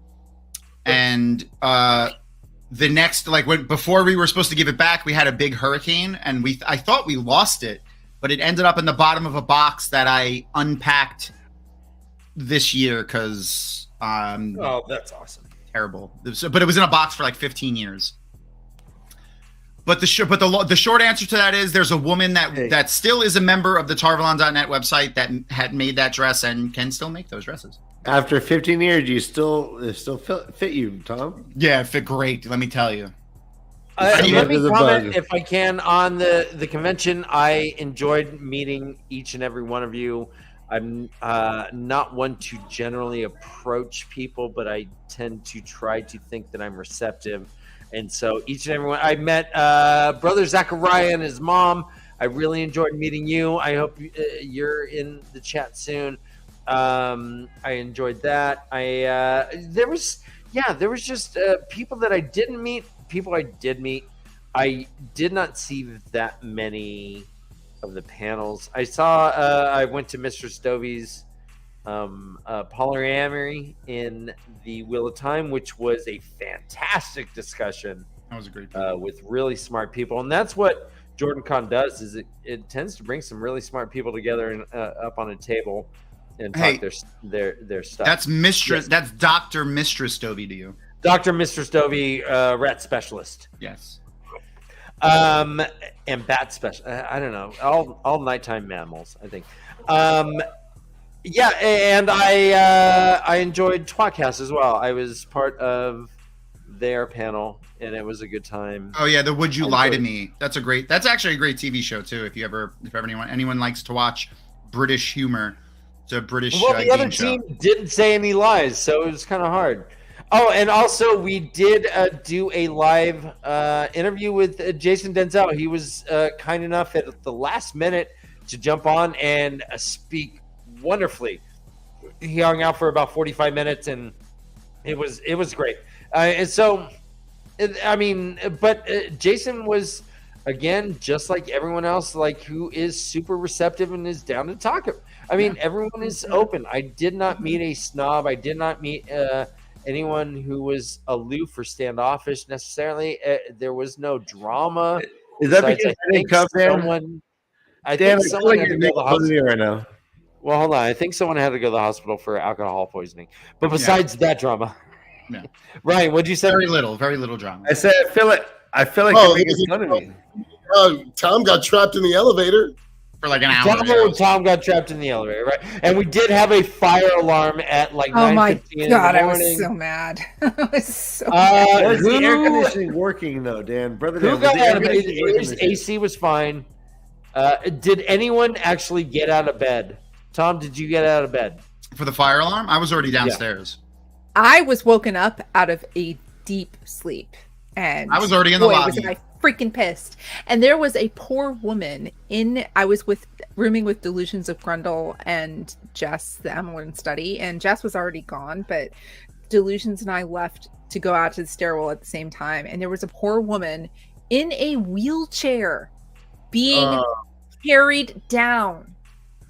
and the next before we were supposed to give it back, we had a big hurricane, and I thought we lost it, but it ended up in the bottom of a box that I unpacked this year because Oh, that's awesome. terrible. But it was in a box for like 15 years. But the short answer to that is there's a woman that still is a member of the Tarvalon.net website that had made that dress and can still make those dresses. After 15 years, it still fit you, Tom? Yeah, it fit great. Let me tell you. Let me There's a comment, bug. if I can, on the convention. I enjoyed meeting each and every one of you. I'm not one to generally approach people, but I tend to try to think that I'm receptive. And so each and every one, I met Brother Zachariah and his mom. I really enjoyed meeting you. I hope you're in the chat soon. I enjoyed that. There was just people that I didn't meet, people I did meet. I did not see that many of the panels. I went to Mistress Dovie's polyamory in the Wheel of Time, which was a fantastic discussion. That was a great with really smart people, and that's what JordanCon does. Is it tends to bring some really smart people together and up on a table and talk their stuff. That's Mistress. Yes. That's Dr. Mistress Dovie to you. Dr. Mistress Dovie, rat specialist. Yes. And bat special. I don't know. All nighttime mammals, I think. Yeah, and I enjoyed Twatcast as well. I was part of their panel, and it was a good time. Oh yeah, the Would You Lie to Me? That's actually a great TV show too. If anyone likes to watch British humor, it's a British. Well, the other game team show. didn't say any lies, so it was kind of hard. Oh, and also we did do a live interview with Jason Denzel. He was kind enough at the last minute to jump on and speak wonderfully. He hung out for about 45 minutes, and it was great. And so, Jason was, again, just like everyone else, like who is super receptive and is down to talk. Everyone is open. I did not meet a snob. I did not meet anyone who was aloof or standoffish necessarily. There was no drama. Is that Besides, because I think someone had to go to the hospital right now. Well, hold on. I think someone had to go to the hospital for alcohol poisoning. But besides that drama, yeah. Ryan, what'd you say? Very little drama. I said I feel like you're making fun of me. Tom got trapped in the elevator for like an hour. Tom got trapped in the elevator, right? And we did have a fire alarm at like 9:15 in the morning. I was so mad. I was so was the air conditioning working though, Dan? Brother, who got out of bed? AC was fine. Did anyone actually get out of bed? Tom, did you get out of bed? For the fire alarm? I was already downstairs. I was woken up out of a deep sleep. And I was already in the lobby. Was I freaking pissed. And there was a poor woman I was rooming with Delusions of Grundle and Jess, the Amelin study, and Jess was already gone, but Delusions and I left to go out to the stairwell at the same time. And there was a poor woman in a wheelchair being carried down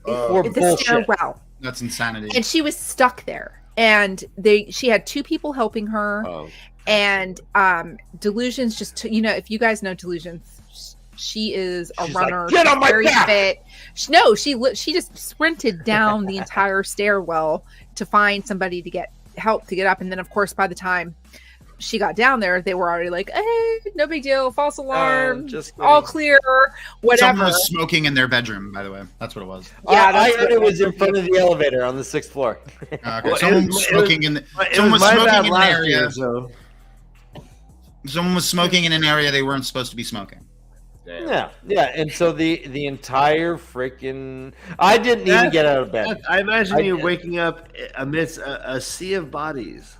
the stairwell. That's insanity. And she was stuck there. And she had two people helping her. Oh. And Delusions if you guys know Delusions, she is a runner. Like, get on my back! Fit. She just sprinted down the entire stairwell to find somebody to get help to get up. And then, of course, by the time she got down there, they were already like, hey, no big deal, false alarm, all clear, whatever. Someone was smoking in their bedroom, by the way. That's what it was. Yeah, I heard it was in front of the elevator on the 6th floor. Okay. Someone was smoking in an area. Someone was smoking in an area they weren't supposed to be smoking. Damn. Yeah, and so the entire freaking I didn't even get out of bed. I imagine you waking up amidst a sea of bodies.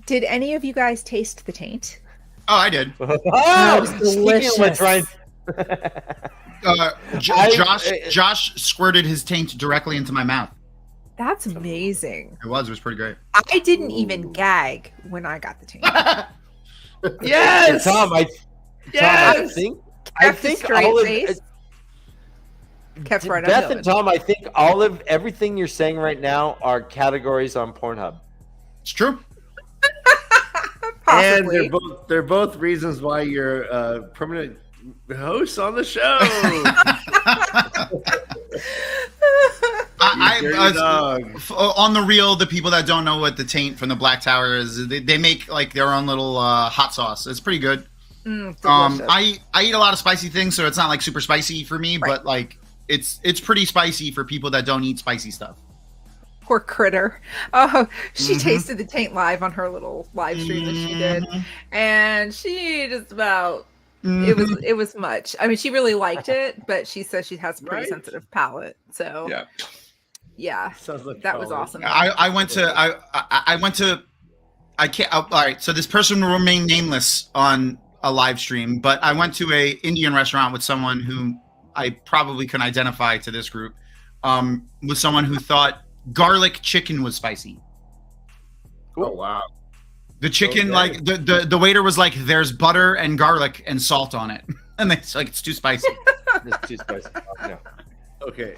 Did any of you guys taste the taint? Oh, I did. Oh, delicious. Ryan. Josh squirted his taint directly into my mouth. That's amazing. It was pretty great. I didn't even gag when I got the taint. Yes, Tom. I think all of kept right on. Beth and Tom, I think everything you're saying right now are categories on Pornhub. It's true. Possibly. And they're both reasons why you're permanent hosts on the show. On the real, the people that don't know what the taint from the Black Tower is, they make like their own little hot sauce. It's pretty good. I eat a lot of spicy things, so it's not like super spicy for me, right. But like it's pretty spicy for people that don't eat spicy stuff. Poor critter. Oh, she tasted the taint live on her little live stream that she did, and she just about it was much. I mean, she really liked it, but she says she has a pretty sensitive palate. So yeah, like that was awesome. I went to all right. So this person will remain nameless on a live stream, but I went to a Indian restaurant with someone who I probably can identify to this group, with someone who thought garlic chicken was spicy. Oh wow. The chicken, like the waiter was like, "There's butter and garlic and salt on it," and it's like it's too spicy. It's too spicy. Yeah. Okay.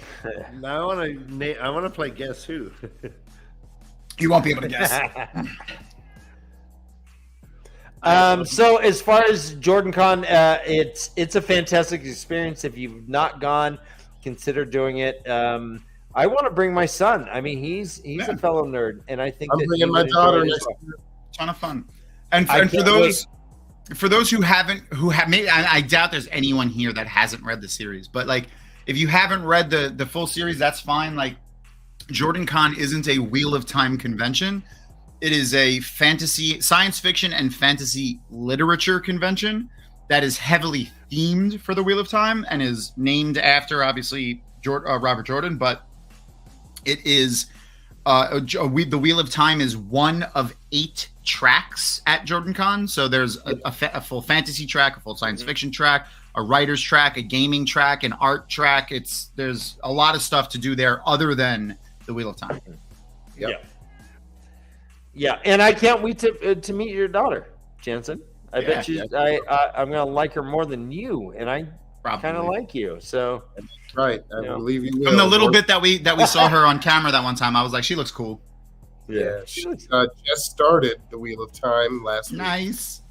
Now I want to play Guess Who. You won't be able to guess. So as far as JordanCon, it's a fantastic experience. If you've not gone, consider doing it. I want to bring my son. I mean, he's a fellow nerd, and I think I'm bringing my daughter next year. ton of fun. And I for can't those who have maybe I doubt there's anyone here that hasn't read the series, but like if you haven't read the full series, that's fine. Like JordanCon isn't a Wheel of Time convention. It is a science fiction and fantasy literature convention that is heavily themed for the Wheel of Time and is named after obviously Robert Jordan, but it is the Wheel of Time is one of 8 tracks at JordanCon. So there's a full fantasy track, a full science fiction track, a writer's track, a gaming track, an art track. There's a lot of stuff to do there other than the Wheel of Time. Yep. Yeah, and I can't wait to meet your daughter, Jansen. I bet you I'm gonna like her more than you, and I kind of like you. So right, I believe you will. From the little bit that we saw her on camera that one time, I was like, she looks cool. Yeah, she just started the Wheel of Time last week. Nice.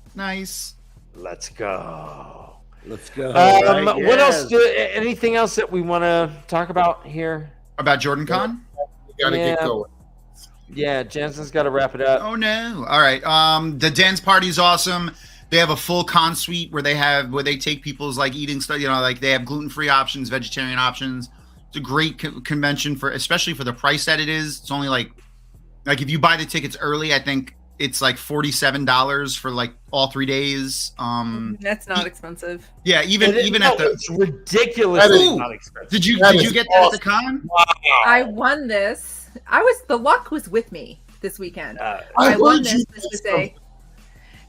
Let's go. Right, what else? Anything else that we want to talk about here? About JordanCon? We gotta get going. Yeah, Jansen's got to wrap it up. Oh no! All right. The dance party's awesome. They have a full con suite where they take people's like eating stuff. You know, like they have gluten-free options, vegetarian options. It's a great convention especially for the price that it is. It's only like if you buy the tickets early, I think it's like $47 for like all 3 days. That's not expensive. Yeah, even at the it's ridiculously not expensive. Did you get that at the con? Wow. I won this. The luck was with me this weekend. I won this.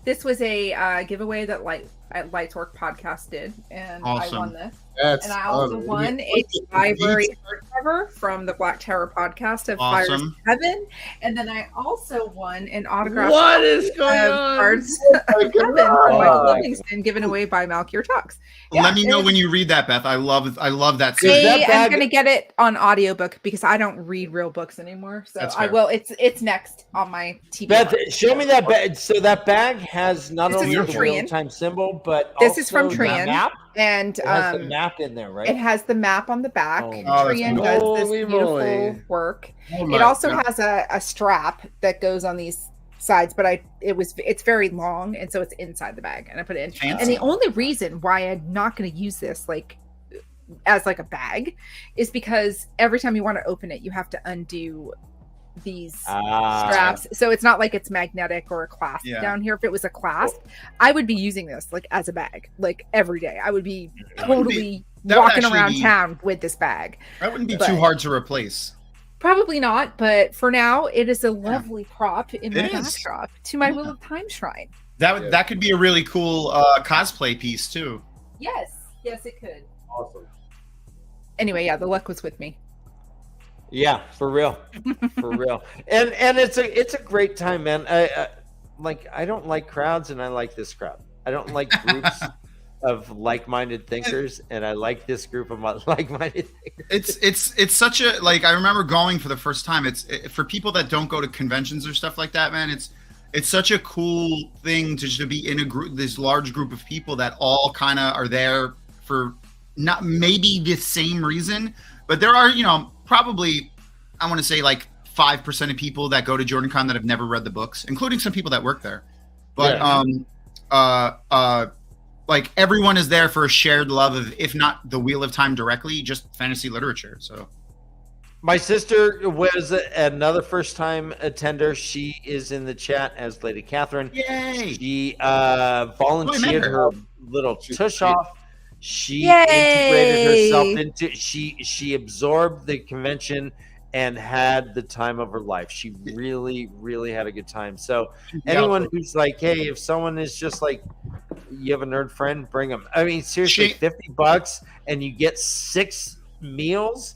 This was a giveaway that Lightwork podcast did, and awesome. I won this. That's and I also won a library hardcover from the Black Tower podcast of Fires of Heaven, and then I also won an autograph. What is going on? Cards of Heaven from Michael Livingston, given away by Malkier Talks. Yeah, let me know when you read that, Beth. I love that series. I'm going to get it on audiobook because I don't read real books anymore. So I will. It's next on my TV. Beth, show me that bag. So that bag has not only the real time symbol, but this is from Trian. Map. And it has the map in there, right? It has the map on the back. Trian does this beautiful work. It also has a strap that goes on these sides, but it's very long, and so it's inside the bag, and I put it in. Fancy. And the only reason why I'm not going to use this as a bag is because every time you want to open it, you have to undo these straps, so it's not like it's magnetic or a clasp down here. If it was a clasp, I would be using this as a bag every day. I would be totally walking around town with this bag. That wouldn't be too hard to replace. Probably not, but for now it is a lovely prop in my backdrop to my Wheel of Time shrine. That could be a really cool cosplay piece too. Yes it could. Awesome. Anyway, the luck was with me. Yeah, for real, and it's a great time, man. I don't like crowds, and I like this crowd. I don't like groups of like-minded thinkers, and I like this group of like-minded thinkers. It's such a I remember going for the first time. For people that don't go to conventions or stuff like that, man. It's such a cool thing to be in this large group of people that all kind of are there for not maybe the same reason, but there are probably, I want to say 5% of people that go to JordanCon that have never read the books, including some people that work there. But everyone is there for a shared love of, if not the Wheel of Time directly, just fantasy literature. So my sister was another first-time attender. She is in the chat as Lady Catherine. Yay! She volunteered her little tush off. She integrated herself into. She absorbed the convention and had the time of her life. She really, really had a good time. So anyone who's hey, if someone is just you have a nerd friend, bring them. I mean, seriously, $50 and you get 6 meals.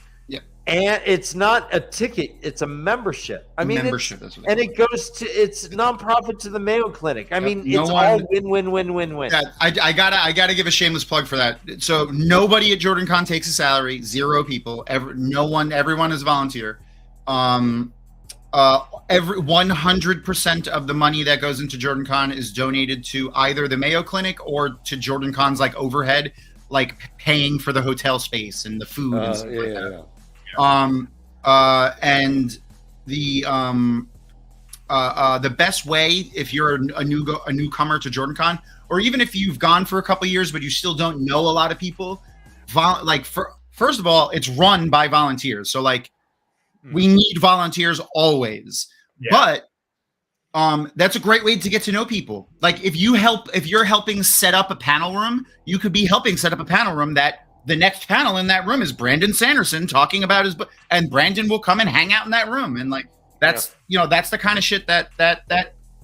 And it's not a ticket; it's a membership. I mean, it goes to it's nonprofit to the Mayo Clinic. I mean, it's all win. Yeah, I gotta give a shameless plug for that. So nobody at JordanCon takes a salary. 0 people. Everyone is volunteer. Every 100% of the money that goes into JordanCon is donated to either the Mayo Clinic or to JordanCon's overhead, paying for the hotel space and the food and stuff like that. And the the best way if you're a newcomer to JordanCon, or even if you've gone for a couple years but you still don't know a lot of people, first of all, it's run by volunteers. So like we need volunteers always. Yeah. But that's a great way to get to know people. Like if you're helping set up a panel room, you could be helping set up a panel room that the next panel in that room is Brandon Sanderson talking about his book, and Brandon will come and hang out in that room. And like, that's, that's the kind of shit that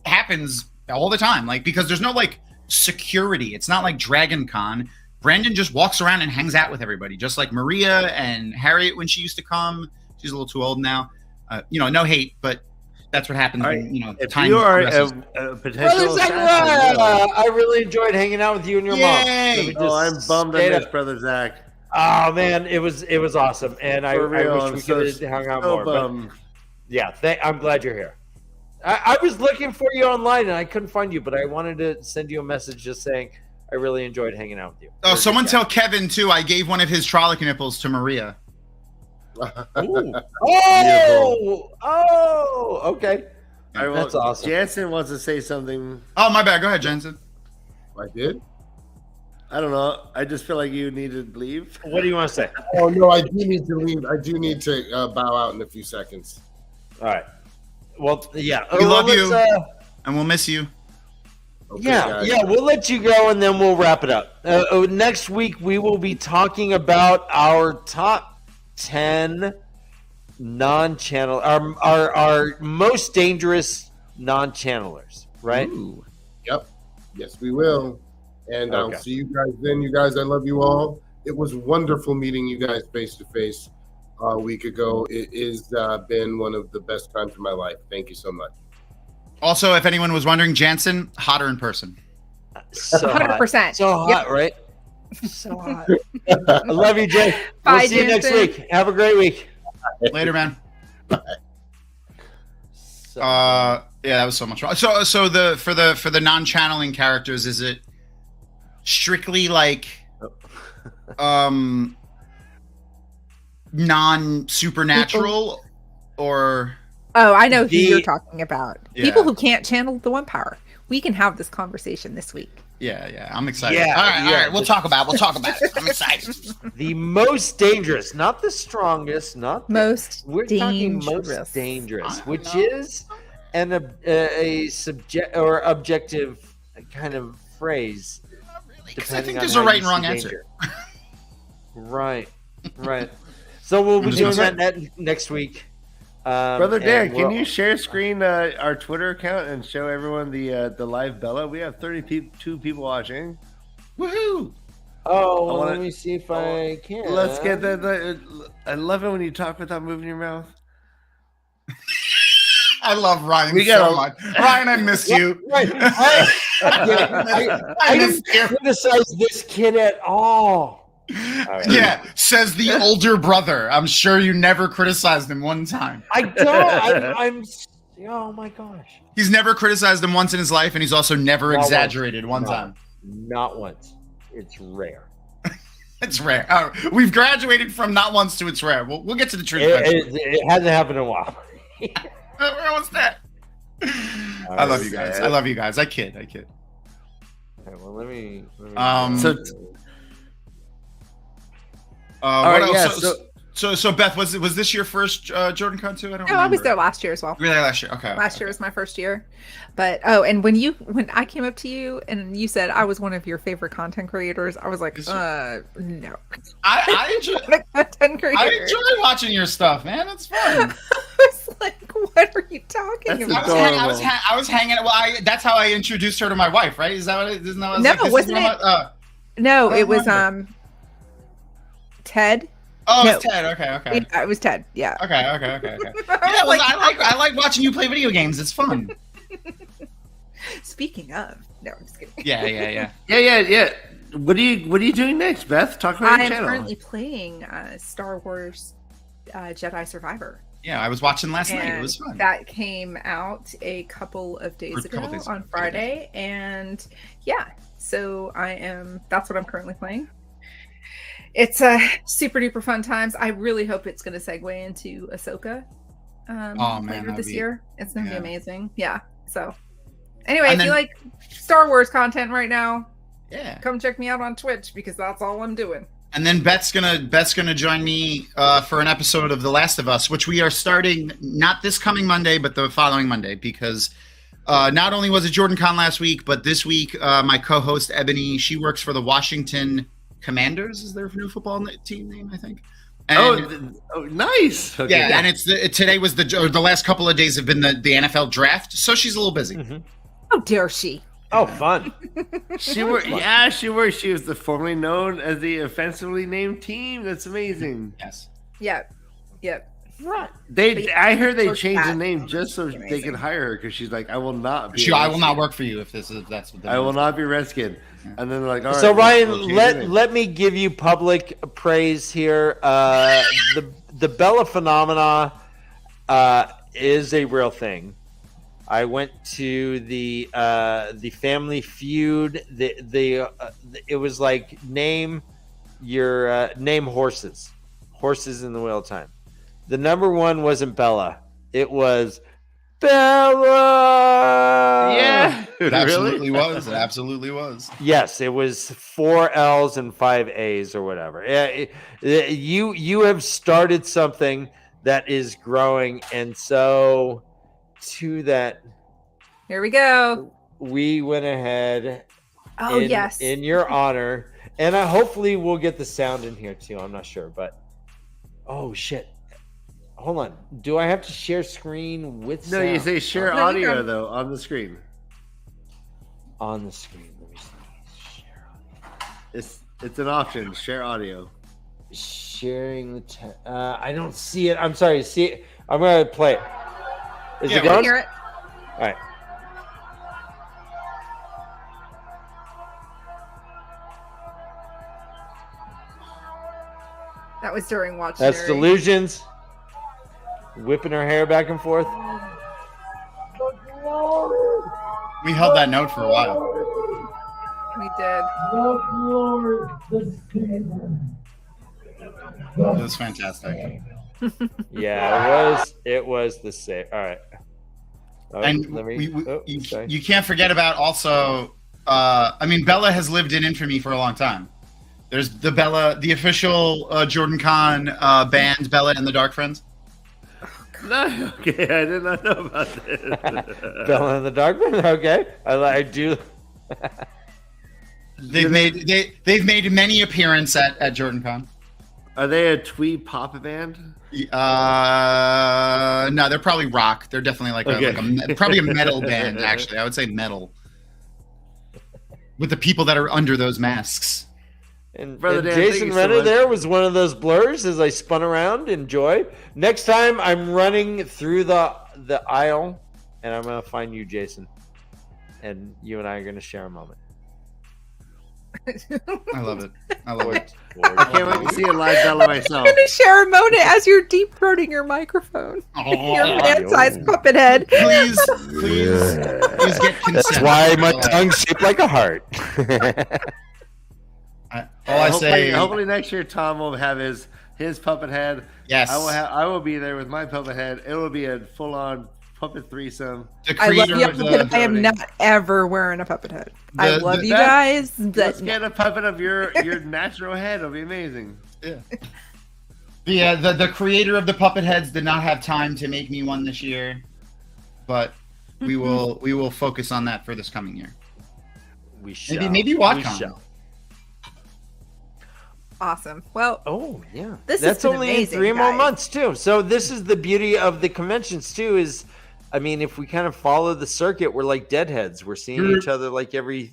happens all the time. Like, because there's no like security. It's not like DragonCon. Brandon just walks around and hangs out with everybody, just like Maria and Harriet when she used to come. She's a little too old now. No hate, but that's what happens. Right. When, if you are a potential I really enjoyed hanging out with you and your mom. I'm bummed I missed Brother Zach. Oh man, it was awesome, and I wish we could have hung out more. But yeah, I'm glad you're here. I was looking for you online and I couldn't find you, but I wanted to send you a message just saying I really enjoyed hanging out with you. Oh, someone tell Kevin too. I gave one of his Trollic nipples to Maria. Okay. That's awesome. Jansen wants to say something. Oh, my bad. Go ahead, Jansen. I did. I don't know. I just feel like you need to leave. What do you want to say? Oh no, I do need to leave. I do need to bow out in a few seconds. All right. Well, yeah. We love you, and we'll miss you. Okay, yeah. We'll let you go, and then we'll wrap it up. Next week, we will be talking about our top 10 non-channel, our most dangerous non-channelers, right? Ooh. Yep. Yes, we will. And I'll see you guys then. You guys, I love you all. It was wonderful meeting you guys face to face a week ago. It has been one of the best times of my life. Thank you so much. Also, if anyone was wondering, Jansen, hotter in person. So 100%. Hot. So hot, right? So hot. I love you, Jay. Bye, we'll see you next week. Have a great week. Later, man. Bye. Yeah, that was so much fun. So for the non-channeling characters, is it strictly like non-supernatural or? Oh, I know who you're talking about. Yeah. People who can't channel the one power. We can have this conversation this week. Yeah, I'm excited. Yeah, all right. We'll talk about it. I'm excited. The most dangerous, not the strongest, not most. We're talking most dangerous, which is a subject or objective kind of phrase. Not really, because I think there's a right and wrong answer. Right. So we'll be doing that next week. Brother Dan, can you share screen our Twitter account and show everyone the live Bella? We have 32 people watching. Woohoo! Oh, let me see if I can. Let's get the. I love it when you talk without moving your mouth. I love Ryan so much. Ryan, I miss you. Right. I didn't criticize this kid at all. Right. Yeah, says the older brother. I'm sure you never criticized him one time. I don't. Oh my gosh. He's never criticized him once in his life, and he's also never exaggerated one time. Not once. It's rare. It's rare. We've graduated from not once to it's rare. We'll get to the truth. It hasn't happened in a while. Where was that? I love you guys. I love you guys. I kid. Okay, well, let me all right, yeah. So Beth, was this your first JordanCon too? I don't remember. I was there last year as well. Really, last year? Okay. Last year was my first year, but and when I came up to you and you said I was one of your favorite content creators, I was like, no. I enjoy content creator. I enjoy watching your stuff, man. It's fun. I was like, what are you talking about? I was hanging. Well, that's how I introduced her to my wife, right? Is that what it is? Wasn't it? No, it was Ted. Oh, it's Ted. Okay. Yeah, it was Ted. Yeah. Okay. Yeah, I like watching you play video games. It's fun. Speaking of, no, I'm just kidding. Yeah. What are you doing next, Beth? Talk about your channel. I'm currently playing Star Wars Jedi Survivor. Yeah, I was watching last night. It was fun. That came out a couple of days ago on Friday, and so that's what I'm currently playing. It's super duper fun times. I really hope it's going to segue into Ahsoka man, later that'd this be- year. It's gonna be yeah. amazing. Yeah. So anyway, And if then- you like Star Wars content right now, Yeah. come check me out on Twitch because that's all I'm doing. And then Beth's gonna join me for an episode of The Last of Us, which we are starting not this coming Monday, but the following Monday, because not only was it JordanCon last week, but this week my co-host Ebony, she works for the Washington Commanders, is their new football team name, I think. And, Nice. Okay. yeah, and it's today was the last couple of days have been the NFL draft, so she's a little busy. Mm-hmm. How dare she? Oh, fun. She worked. Yeah, she worked. She was the formerly known as the offensively named team. That's amazing. Yes. Yep. I heard they Work changed the that. name just so they Amazing. could hire her because she's like, I will not be. I will not work for you if that's what. I will not be Redskin. And then they're like, all right. So Ryan, we'll change the name. let me give you public praise here. The Bella phenomena is a real thing. I went to the Family Feud. It was like name horses in the Wheel of Time. The number one wasn't Bella. It was Bella. Yeah, It absolutely was. It absolutely was. Yes, it was 4 L's and 5 A's or whatever. You have started something that is growing, and so to that, Here we go. we went ahead. Oh yes. in your honor, and hopefully we'll get the sound in here too. I'm not sure, but oh shit. Hold on. Do I have to share screen with No, sound? you say share No, you audio can. though on the screen. On the screen. Let me see. Share audio. It's an option. Share audio. Sharing the I don't see it. I'm sorry. See it? I'm gonna play it. Is Yeah, it we I going? hear it. All right. That was during Watch. That's Jerry. Delusions. Whipping her hair back and forth. We held that note for a while. We did. It was fantastic. Yeah, it was the same. All right. Oh, And let me. Sorry. you can't forget about also. I mean, Bella has lived in infamy for a long time. There's the official JordanCon band, Bella and the Dark Friends. No, okay, I did not know about this. Bella in the Dark Room. Okay, I do. They've made many appearances at JordanCon. Are they a twee pop band? No, they're probably rock. They're definitely probably a metal band. Actually, I would say metal. With the people that are under those masks. And, Brother and Dan, thank Jason you so Renner much. there was one of those blurs as I spun around. Enjoy. Next time I'm running through the aisle, and I'm gonna find you, Jason, and you and I are gonna share a moment. I love it. I love it. I can't wait to see a live Bella myself. I'm gonna share a moment as you're deep throating your microphone. Your man-sized puppet head. Please get consent. That's why my tongue's shaped like a heart. All I say. Hopefully next year Tom will have his puppet head. Yes. I will be there with my puppet head. It will be a full on puppet threesome. The I love creator you, of the, but I am not ever wearing a puppet head. I The- love the- you guys, Let's but get a puppet of your natural head. It'll be amazing. the creator of the puppet heads did not have time to make me one this year, but we will focus on that for this coming year. We shall. Maybe We WotCon. shall. awesome. Well, Oh yeah, This has that's been only amazing, 3 more guys. months too. So this is the beauty of the conventions too. Is I mean, if we kind of follow the circuit, we're like deadheads. We're seeing each other like every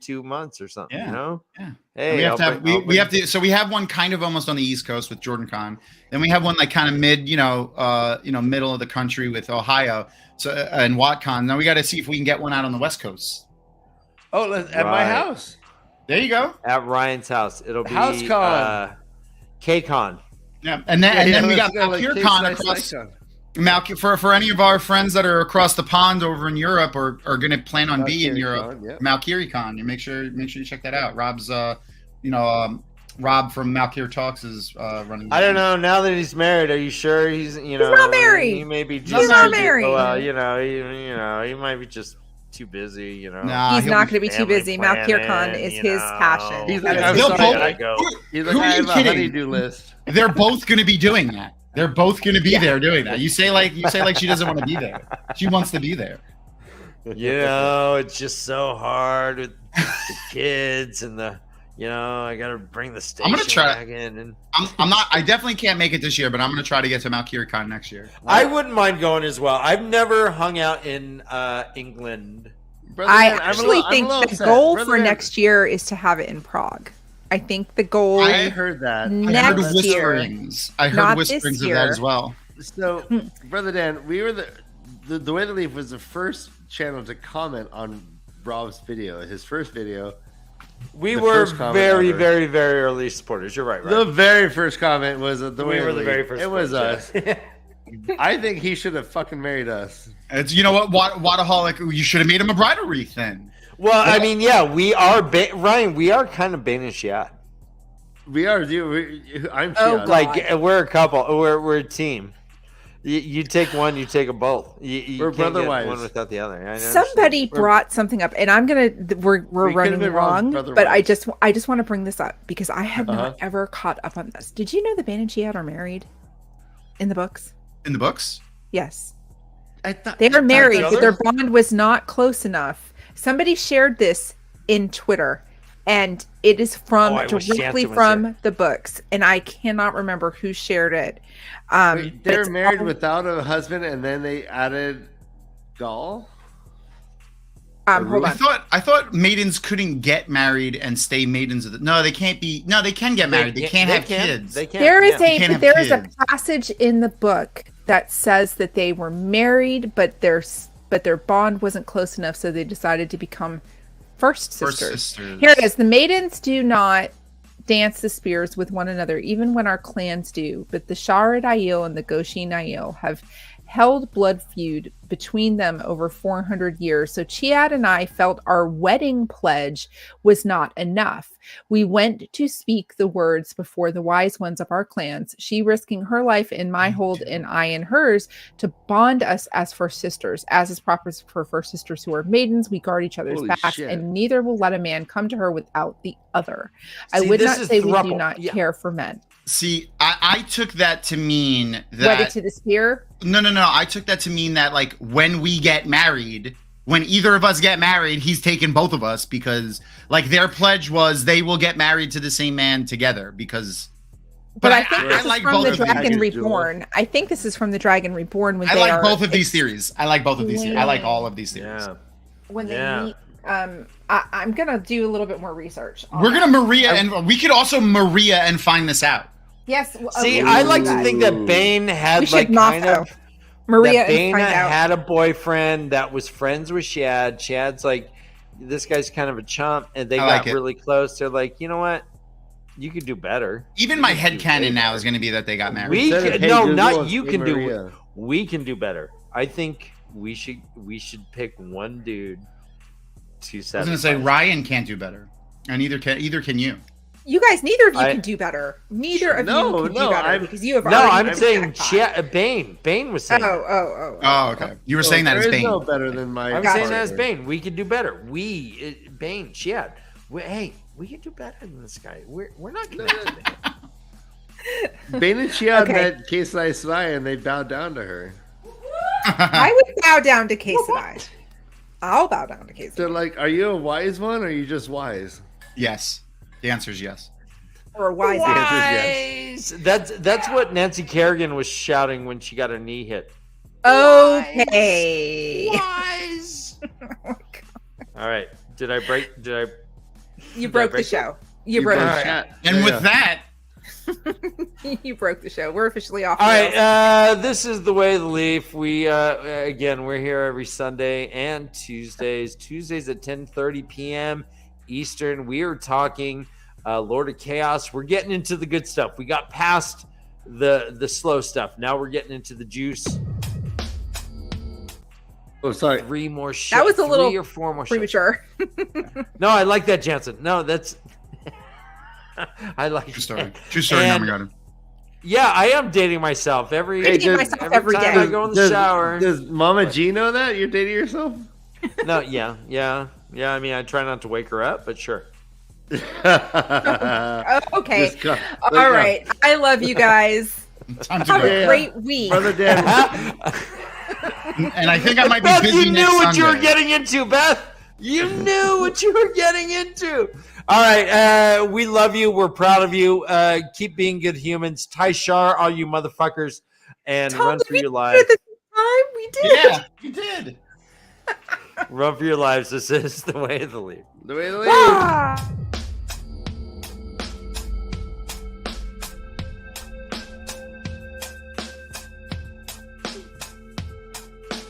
2 months or something. Yeah, You know? yeah. Hey, we have to I'll have bring- we have to. So we have one kind of almost on the East Coast with JordanCon, and we have one like kind of mid, middle of the country with Ohio. So and WotCon. Now we got to see if we can get one out on the West Coast. Oh, at my Right. house. There you go. at Ryan's house. It'll be HouseCon. KCon. Yeah, and then we got let's go, like, MalKircon Case across. Nice For any of our friends that are across the pond over in Europe or are going to plan on being in MalKiricon, Europe, yeah. MalKiricon. You make sure you check that out. Rob's Rob from Malkir Talks is running. I don't know. Now that he's married, are you sure he's not married. He may be He's just not married. Well, he might be just too busy. Nah, He's he'll not be going to be too busy. MaTsDaGgerCon is his passion. He's That like, is I'm his sorry, goal. I go. He's like, Who are I you have a kidding? honey-do list. They're both going to be doing that. They're both going to be there doing that. You say like she doesn't want to be there. She wants to be there. It's just so hard with the kids and I got to bring the station I'm gonna try. back in. And I'm not. I definitely can't make it this year, but I'm going to try to get to MaTsDaGgerCon next year. I wouldn't mind going as well. I've never hung out in England. Brother I Dan, actually think the upset. goal Brother for Dan, next year is to have it in Prague. I think the goal I heard that. I heard next year. whisperings. I heard Not this whisperings of year. that as well. So, Brother Dan, we were the Way to Leaf was the first channel to comment on Rob's video, his first video. We The were first comment very, ever. very, very early supporters. You're right, The very first comment was the Way we to were the Leaf. very first. It was us. us. I think he should have fucking married us. It's what Wadaholic. You should have made him a bridal wreath then. Well, I mean, yeah, we are Ryan. We are kind of Bane and Shiat. We are, dude. I'm Oh, Shiat. God. Like we're a couple. We're a team. You take one, you take them both. You We're can't get brother-wise. one without the other. I Somebody brought something up, and I'm gonna. We're We could've running been wrong, wrong, brother but I wise. just want to bring this up because I have not ever caught up on this. Did you know that Bane and Shiat are married in the books? In the books. Yes, I thought they are married, each but their other? bond was not close enough. Somebody shared this in Twitter, and it is from Oh, I wish directly Jansen was from here. the books, and I cannot remember who shared it. But Wait, they're it's married all- without a husband, and then they added Gaul. Hold I on. thought maidens couldn't get married and stay maidens of the. No, they can't be. No, they can get married. They can't have kids. They can't. There is They can't have there is a kids. passage in the book that says that they were married, but their bond wasn't close enough, so they decided to become first sisters. Here it is. The maidens do not dance the spears with one another, even when our clans do. But the Sharid Aiel and the Goshin Aiel have held blood feud between them over 400 years. So Chiad and I felt our wedding pledge was not enough. We went to speak the words before the wise ones of our clans, she risking her life in my hold and I in hers, to bond us as first sisters. As is proper for first sisters who are maidens, we guard each other's Holy backs, shit. and neither will let a man come to her without the other. I See, would this not is say we do throuple. not Yeah. care for men. See, I took that to mean Wedded that. to the spear? No. I took that to mean that like when we get married, when either of us get married, he's taking both of us because like their pledge was they will get married to the same man together because. But I think this is like from both the of these. Dragon Duel. Reborn. I think this is from the Dragon Reborn when I they like are both of these theories. I like both of these theories. I like explaining- all of these theories. Yeah. when they Yeah. meet. I'm gonna do a little bit more research. on We're that. gonna Maria, and we could also Maria and find this out. Yes. See, we'll I do like to that. think that Bane had We should like kind Motho of Maria that Bane and find out. had a boyfriend that was friends with Shad. Shad's like, this guy's kind of a chump, and they I got like it. really close. They're like, you know what? You could do better. Even my headcanon now is going to be that they got married. We Instead of, can, "Hey, no, Google, not it's you Hey, can do. Maria." We can do better. I think we should pick one dude to I was satisfy. going to say Ryan can't do better, and either can you. You guys, neither of you I- can do better. Neither of No, you can no, do better I'm- because you have No, already I'm been saying jackpot. Bane. Bane was saying. Oh, okay. You were Oh, saying that there as is Bane. no better than my. I'm Gotcha. saying that as partner. Bane. We could do better. Bane, Shad. Hey, we can do better than this guy. We're not connected to him. Bane and Chiad Okay. met Kesai Svai and they bowed down to her. I would bow down to Kesai. I'll bow down to Kesai. They're like, "Are you a wise one, or are you just wise?" Yes. The answer is yes. Or a wise man. Wise. That's what Nancy Kerrigan was shouting when she got her knee hit. Okay. Wise. All right. Did I break? You broke the break show. You broke broke the it. show. And with that, You broke the show. We're officially off. All the right. rails. This is the way of the Leaf. We again, we're here every Sunday and Tuesdays. Tuesdays at 10:30 p.m. Eastern. We are talking Lord of Chaos. We're getting into the good stuff. We got past the slow stuff. Now we're getting into the juice. Oh, sorry. Three more shows. That was a little three or four more shows. Premature. No, I like that, Jansen. No, that's I like True story. that. True story. And- No, I got him. Yeah, I am dating myself every Dating myself every time day. I go in the shower. Does Mama G know that you're dating yourself? No, yeah. I mean, I try not to wake her up, but sure. Oh, okay. Just go- All right. I love you guys. Time to Have go. a great week. Brother Dan. And I think I might be Beth, busy you knew next what you were Sunday. getting into, Beth. You knew what you were getting into. All right, we love you. We're proud of you. Keep being good humans. Tyshar, all you motherfuckers, and Tom, run did for we your do it lives. at the time? We did. Yeah, you did. Run for your lives. This is the way of the leaf. The way to leave. Ah!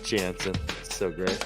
Jansen, so great.